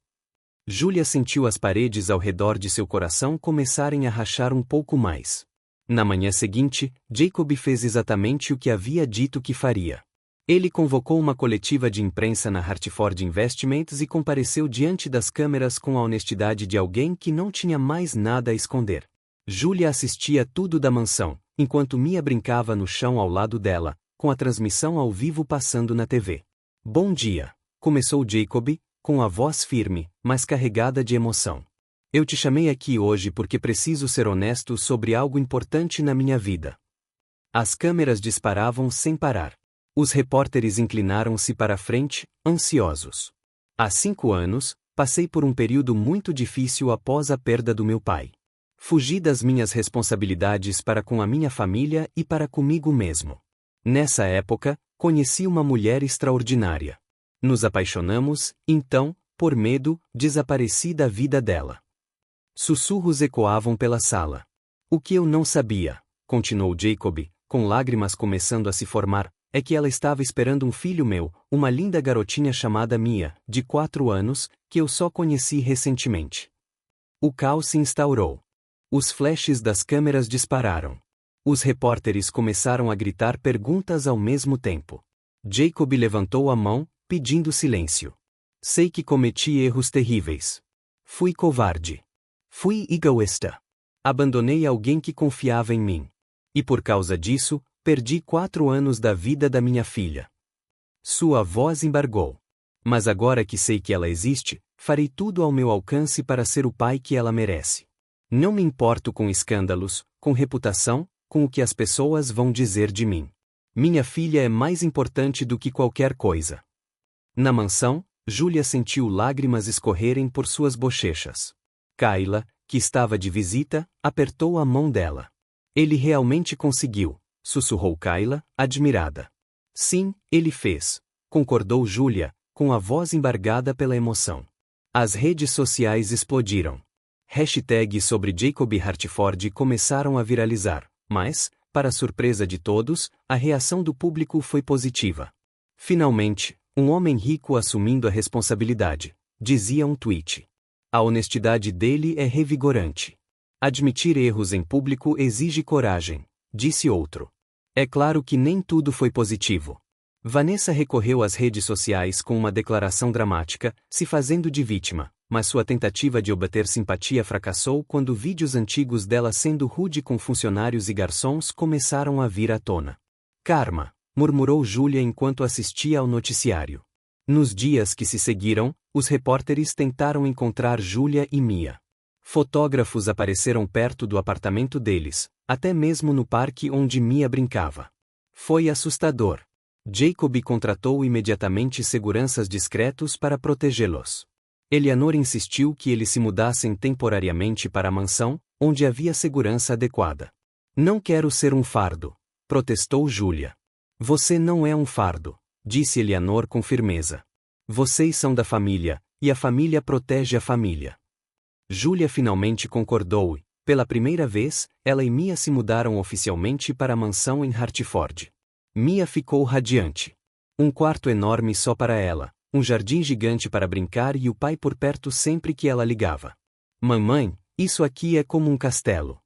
Julia sentiu as paredes ao redor de seu coração começarem a rachar um pouco mais. Na manhã seguinte, Jacob fez exatamente o que havia dito que faria. Ele convocou uma coletiva de imprensa na Hartford Investments e compareceu diante das câmeras com a honestidade de alguém que não tinha mais nada a esconder. Julia assistia tudo da mansão, enquanto Mia brincava no chão ao lado dela, com a transmissão ao vivo passando na TV. Bom dia, começou Jacob, com a voz firme, mas carregada de emoção. Eu te chamei aqui hoje porque preciso ser honesto sobre algo importante na minha vida. As câmeras disparavam sem parar. Os repórteres inclinaram-se para a frente, ansiosos. Há 5 anos, passei por um período muito difícil após a perda do meu pai. Fugi das minhas responsabilidades para com a minha família e para comigo mesmo. Nessa época, conheci uma mulher extraordinária. Nos apaixonamos, então, por medo, desapareci da vida dela. Sussurros ecoavam pela sala. O que eu não sabia, continuou Jacob, com lágrimas começando a se formar, é que ela estava esperando um filho meu, uma linda garotinha chamada Mia, de 4 anos, que eu só conheci recentemente. O caos se instaurou. Os flashes das câmeras dispararam. Os repórteres começaram a gritar perguntas ao mesmo tempo. Jacob levantou a mão, pedindo silêncio. Sei que cometi erros terríveis. Fui covarde. Fui egoísta. Abandonei alguém que confiava em mim. E por causa disso, perdi 4 anos da vida da minha filha. Sua voz embargou. Mas agora que sei que ela existe, farei tudo ao meu alcance para ser o pai que ela merece. Não me importo com escândalos, com reputação, com o que as pessoas vão dizer de mim. Minha filha é mais importante do que qualquer coisa. Na mansão, Julia sentiu lágrimas escorrerem por suas bochechas. Kayla, que estava de visita, apertou a mão dela. Ele realmente conseguiu, sussurrou Kayla, admirada. Sim, ele fez, concordou Julia, com a voz embargada pela emoção. As redes sociais explodiram. Hashtags sobre Jacob Hartford começaram a viralizar, mas, para surpresa de todos, a reação do público foi positiva. Finalmente, um homem rico assumindo a responsabilidade, dizia um tweet. A honestidade dele é revigorante. Admitir erros em público exige coragem, disse outro. É claro que nem tudo foi positivo. Vanessa recorreu às redes sociais com uma declaração dramática, se fazendo de vítima, mas sua tentativa de obter simpatia fracassou quando vídeos antigos dela sendo rude com funcionários e garçons começaram a vir à tona. Karma, murmurou Julia enquanto assistia ao noticiário. Nos dias que se seguiram, os repórteres tentaram encontrar Julia e Mia. Fotógrafos apareceram perto do apartamento deles, até mesmo no parque onde Mia brincava. Foi assustador. Jacob contratou imediatamente seguranças discretos para protegê-los. Eleanor insistiu que eles se mudassem temporariamente para a mansão, onde havia segurança adequada. Não quero ser um fardo, protestou Julia. Você não é um fardo, disse Eleanor com firmeza. Vocês são da família, e a família protege a família. Julia finalmente concordou e, pela primeira vez, ela e Mia se mudaram oficialmente para a mansão em Hartford. Mia ficou radiante. Um quarto enorme só para ela, um jardim gigante para brincar e o pai por perto sempre que ela ligava. Mamãe, isso aqui é como um castelo.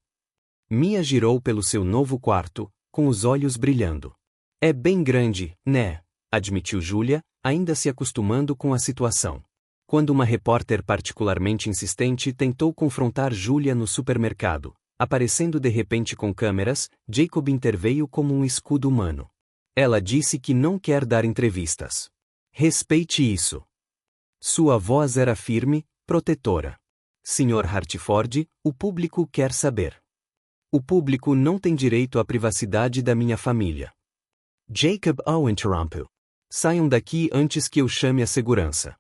Mia girou pelo seu novo quarto, com os olhos brilhando. É bem grande, né? Admitiu Julia, ainda se acostumando com a situação. Quando uma repórter particularmente insistente tentou confrontar Julia no supermercado, aparecendo de repente com câmeras, Jacob interveio como um escudo humano. Ela disse que não quer dar entrevistas. Respeite isso. Sua voz era firme, protetora. Sr. Hartford, o público quer saber. O público não tem direito à privacidade da minha família. Jacob o interrompeu. Saiam daqui antes que eu chame a segurança.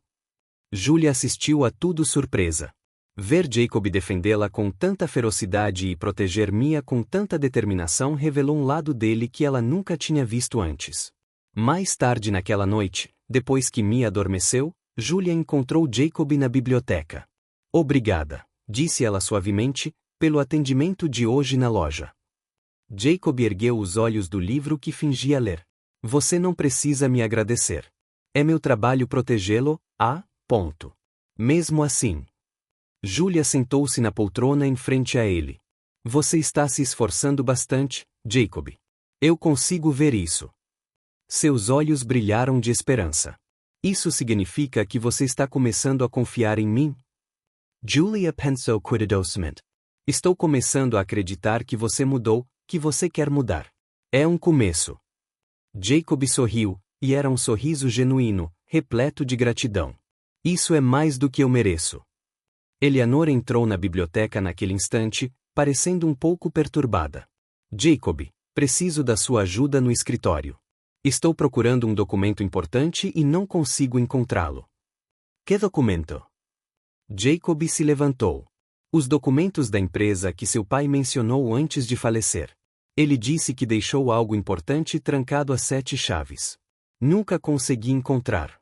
Julia assistiu a tudo surpresa. Ver Jacob defendê-la com tanta ferocidade e proteger Mia com tanta determinação revelou um lado dele que ela nunca tinha visto antes. Mais tarde naquela noite, depois que Mia adormeceu, Julia encontrou Jacob na biblioteca. Obrigada, disse ela suavemente, pelo atendimento de hoje na loja. Jacob ergueu os olhos do livro que fingia ler. Você não precisa me agradecer. É meu trabalho protegê-lo, ponto. Mesmo assim. Julia sentou-se na poltrona em frente a ele. Você está se esforçando bastante, Jacob. Eu consigo ver isso. Seus olhos brilharam de esperança. Isso significa que você está começando a confiar em mim? Julia pensou cuidadosamente. Estou começando a acreditar que você mudou, que você quer mudar. É um começo. Jacob sorriu, e era um sorriso genuíno, repleto de gratidão. Isso é mais do que eu mereço. Eleanor entrou na biblioteca naquele instante, parecendo um pouco perturbada. Jacob, preciso da sua ajuda no escritório. Estou procurando um documento importante e não consigo encontrá-lo. Que documento? Jacob se levantou. Os documentos da empresa que seu pai mencionou antes de falecer. Ele disse que deixou algo importante trancado a 7 chaves. Nunca consegui encontrar.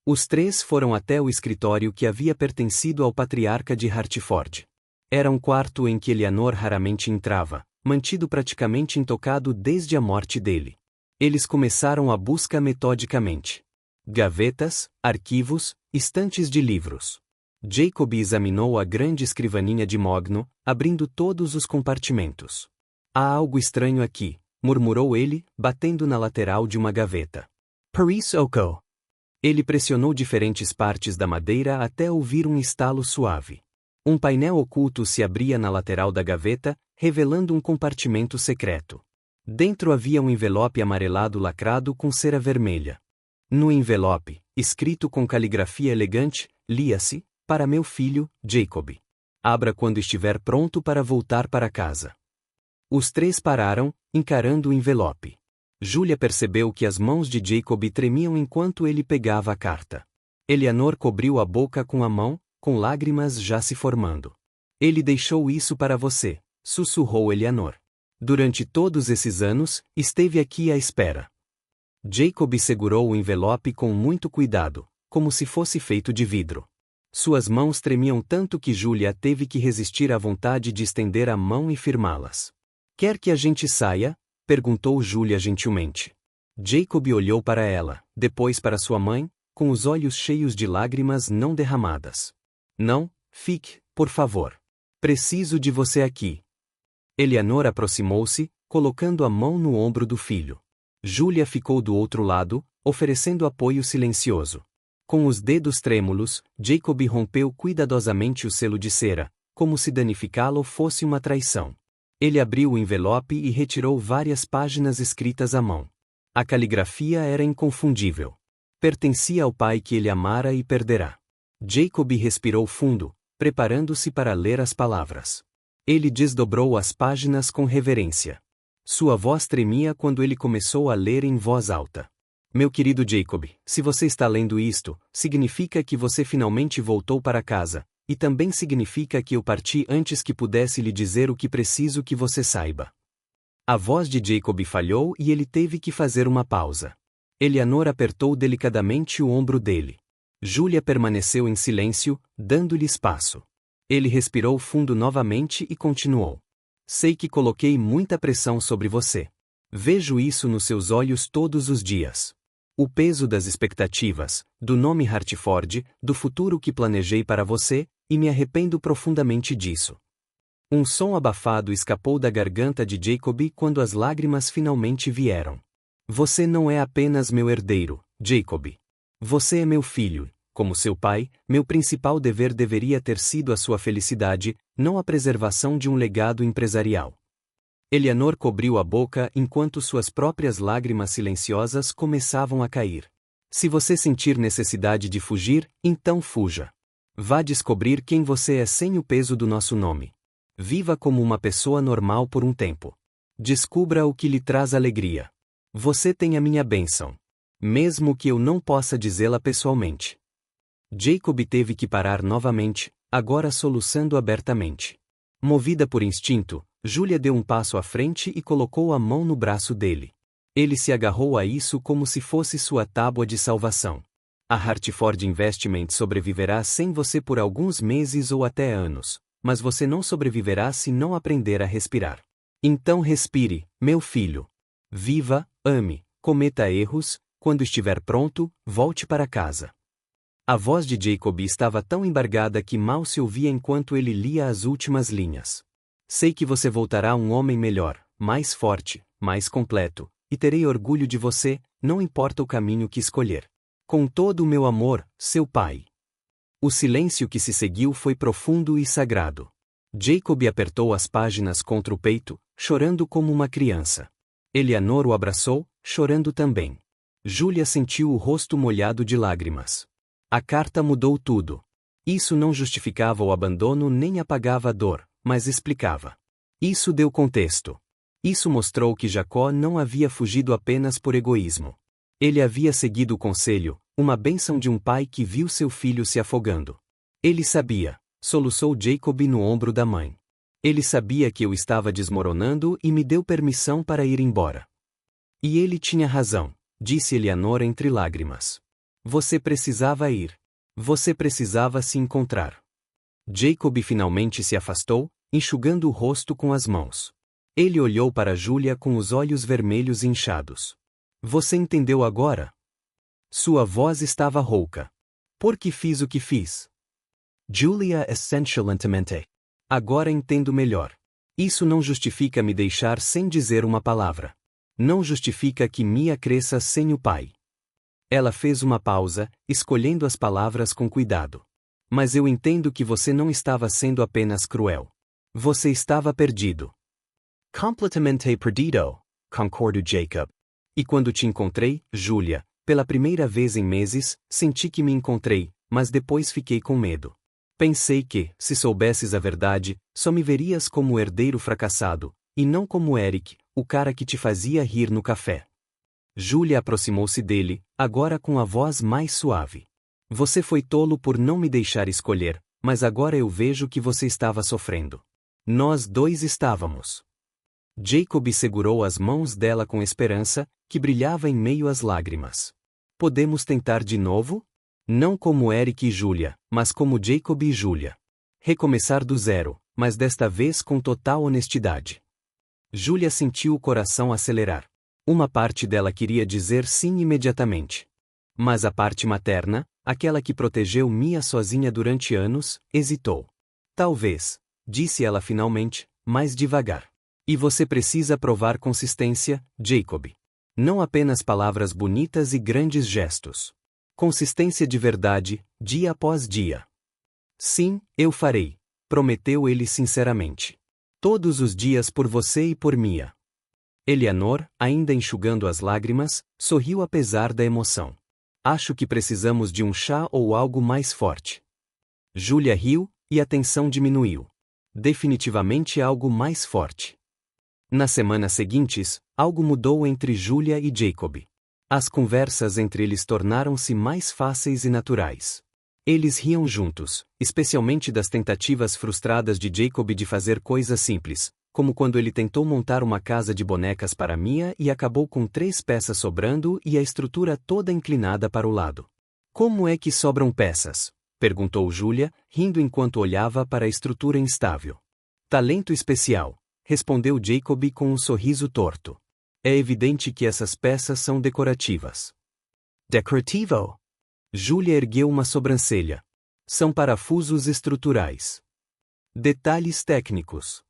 Os 3 foram até o escritório que havia pertencido ao patriarca de Hartford. Era um quarto em que Eleanor raramente entrava, mantido praticamente intocado desde a morte dele. Eles começaram a busca metodicamente. Gavetas, arquivos, estantes de livros. Jacob examinou a grande escrivaninha de mogno, abrindo todos os compartimentos. Há algo estranho aqui, murmurou ele, batendo na lateral de uma gaveta. Paris Oko. Ele pressionou diferentes partes da madeira até ouvir um estalo suave. Um painel oculto se abria na lateral da gaveta, revelando um compartimento secreto. Dentro havia um envelope amarelado lacrado com cera vermelha. No envelope, escrito com caligrafia elegante, lia-se: para meu filho, Jacob. Abra quando estiver pronto para voltar para casa. Os 3 pararam, encarando o envelope. Júlia percebeu que as mãos de Jacob tremiam enquanto ele pegava a carta. Eleanor cobriu a boca com a mão, com lágrimas já se formando. Ele deixou isso para você, sussurrou Eleanor. Durante todos esses anos, esteve aqui à espera. Jacob segurou o envelope com muito cuidado, como se fosse feito de vidro. Suas mãos tremiam tanto que Júlia teve que resistir à vontade de estender a mão e firmá-las. Quer que a gente saia? Perguntou Júlia gentilmente. Jacob olhou para ela, depois para sua mãe, com os olhos cheios de lágrimas não derramadas. Não, fique, por favor. Preciso de você aqui. Eleanor aproximou-se, colocando a mão no ombro do filho. Júlia ficou do outro lado, oferecendo apoio silencioso. Com os dedos trêmulos, Jacob rompeu cuidadosamente o selo de cera, como se danificá-lo fosse uma traição. Ele abriu o envelope e retirou várias páginas escritas à mão. A caligrafia era inconfundível. Pertencia ao pai que ele amara e perderá. Jacob respirou fundo, preparando-se para ler as palavras. Ele desdobrou as páginas com reverência. Sua voz tremia quando ele começou a ler em voz alta. Meu querido Jacob, se você está lendo isto, significa que você finalmente voltou para casa, e também significa que eu parti antes que pudesse lhe dizer o que preciso que você saiba. A voz de Jacob falhou e ele teve que fazer uma pausa. Eleanor apertou delicadamente o ombro dele. Júlia permaneceu em silêncio, dando-lhe espaço. Ele respirou fundo novamente e continuou. Sei que coloquei muita pressão sobre você. Vejo isso nos seus olhos todos os dias. O peso das expectativas, do nome Hartford, do futuro que planejei para você, e me arrependo profundamente disso. Um som abafado escapou da garganta de Jacob quando as lágrimas finalmente vieram. Você não é apenas meu herdeiro, Jacob. Você é meu filho. Como seu pai, meu principal dever deveria ter sido a sua felicidade, não a preservação de um legado empresarial. Eleanor cobriu a boca enquanto suas próprias lágrimas silenciosas começavam a cair. Se você sentir necessidade de fugir, então fuja. Vá descobrir quem você é sem o peso do nosso nome. Viva como uma pessoa normal por um tempo. Descubra o que lhe traz alegria. Você tem a minha bênção. Mesmo que eu não possa dizê-la pessoalmente. Jacob teve que parar novamente, agora soluçando abertamente. Movida por instinto, Júlia deu um passo à frente e colocou a mão no braço dele. Ele se agarrou a isso como se fosse sua tábua de salvação. A Hartford Investment sobreviverá sem você por alguns meses ou até anos, mas você não sobreviverá se não aprender a respirar. Então respire, meu filho. Viva, ame, cometa erros, quando estiver pronto, volte para casa. A voz de Jacob estava tão embargada que mal se ouvia enquanto ele lia as últimas linhas. Sei que você voltará um homem melhor, mais forte, mais completo, e terei orgulho de você, não importa o caminho que escolher. Com todo o meu amor, seu pai. O silêncio que se seguiu foi profundo e sagrado. Jacob apertou as páginas contra o peito, chorando como uma criança. Eleanor o abraçou, chorando também. Júlia sentiu o rosto molhado de lágrimas. A carta mudou tudo. Isso não justificava o abandono nem apagava a dor, mas explicava. Isso deu contexto. Isso mostrou que Jacó não havia fugido apenas por egoísmo. Ele havia seguido o conselho, uma bênção de um pai que viu seu filho se afogando. Ele sabia, soluçou Jacob no ombro da mãe. Ele sabia que eu estava desmoronando e me deu permissão para ir embora. E ele tinha razão, disse Eleanor entre lágrimas. Você precisava ir. Você precisava se encontrar. Jacob finalmente se afastou, enxugando o rosto com as mãos. Ele olhou para Júlia com os olhos vermelhos e inchados. Você entendeu agora? Sua voz estava rouca. Por que fiz o que fiz? Julia essentialmente. Agora entendo melhor. Isso não justifica me deixar sem dizer uma palavra. Não justifica que Mia cresça sem o pai. Ela fez uma pausa, escolhendo as palavras com cuidado. Mas eu entendo que você não estava sendo apenas cruel. Você estava perdido. Completamente perdido, concordou Jacob. E quando te encontrei, Julia, pela primeira vez em meses, senti que me encontrei, mas depois fiquei com medo. Pensei que, se soubesses a verdade, só me verias como o herdeiro fracassado, e não como Eric, o cara que te fazia rir no café. Julia aproximou-se dele, agora com a voz mais suave. Você foi tolo por não me deixar escolher, mas agora eu vejo que você estava sofrendo. Nós dois estávamos. Jacob segurou as mãos dela com esperança, que brilhava em meio às lágrimas. Podemos tentar de novo? Não como Eric e Julia, mas como Jacob e Julia. Recomeçar do zero, mas desta vez com total honestidade. Julia sentiu o coração acelerar. Uma parte dela queria dizer sim imediatamente. Mas a parte materna, aquela que protegeu Mia sozinha durante anos, hesitou. Talvez, disse ela finalmente, mais devagar. E você precisa provar consistência, Jacob. Não apenas palavras bonitas e grandes gestos. Consistência de verdade, dia após dia. Sim, eu farei, prometeu ele sinceramente. Todos os dias por você e por Mia. Eleanor, ainda enxugando as lágrimas, sorriu apesar da emoção. Acho que precisamos de um chá ou algo mais forte. Julia riu, e a tensão diminuiu. Definitivamente algo mais forte. Nas semanas seguintes, algo mudou entre Julia e Jacob. As conversas entre eles tornaram-se mais fáceis e naturais. Eles riam juntos, especialmente das tentativas frustradas de Jacob de fazer coisas simples, como quando ele tentou montar uma casa de bonecas para Mia e acabou com 3 peças sobrando e a estrutura toda inclinada para o lado. Como é que sobram peças? Perguntou Julia, rindo enquanto olhava para a estrutura instável. Talento especial, respondeu Jacob com um sorriso torto. É evidente que essas peças são decorativas. Decorativo? Julia ergueu uma sobrancelha. São parafusos estruturais. Detalhes técnicos.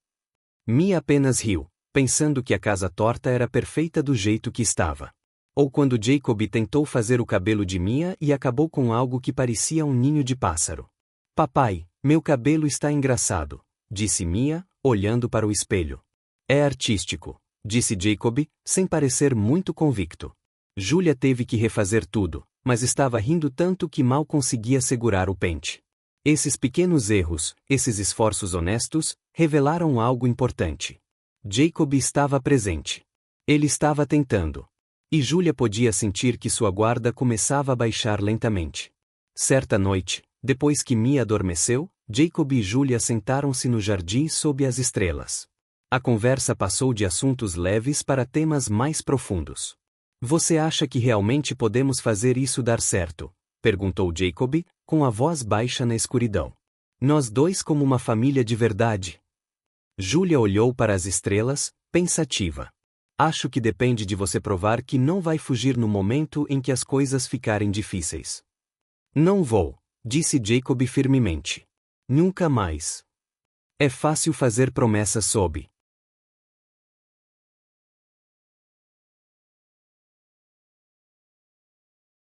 Mia apenas riu, pensando que a casa torta era perfeita do jeito que estava. Ou quando Jacob tentou fazer o cabelo de Mia e acabou com algo que parecia um ninho de pássaro. Papai, meu cabelo está engraçado, disse Mia, olhando para o espelho. É artístico, disse Jacob, sem parecer muito convicto. Julia teve que refazer tudo, mas estava rindo tanto que mal conseguia segurar o pente. Esses pequenos erros, esses esforços honestos, revelaram algo importante. Jacob estava presente. Ele estava tentando. E Julia podia sentir que sua guarda começava a baixar lentamente. Certa noite, depois que Mia adormeceu, Jacob e Julia sentaram-se no jardim sob as estrelas. A conversa passou de assuntos leves para temas mais profundos. Você acha que realmente podemos fazer isso dar certo? Perguntou Jacob, com a voz baixa na escuridão. Nós dois como uma família de verdade? Julia olhou para as estrelas, pensativa. Acho que depende de você provar que não vai fugir no momento em que as coisas ficarem difíceis. Não vou, disse Jacob firmemente. Nunca mais. É fácil fazer promessas sob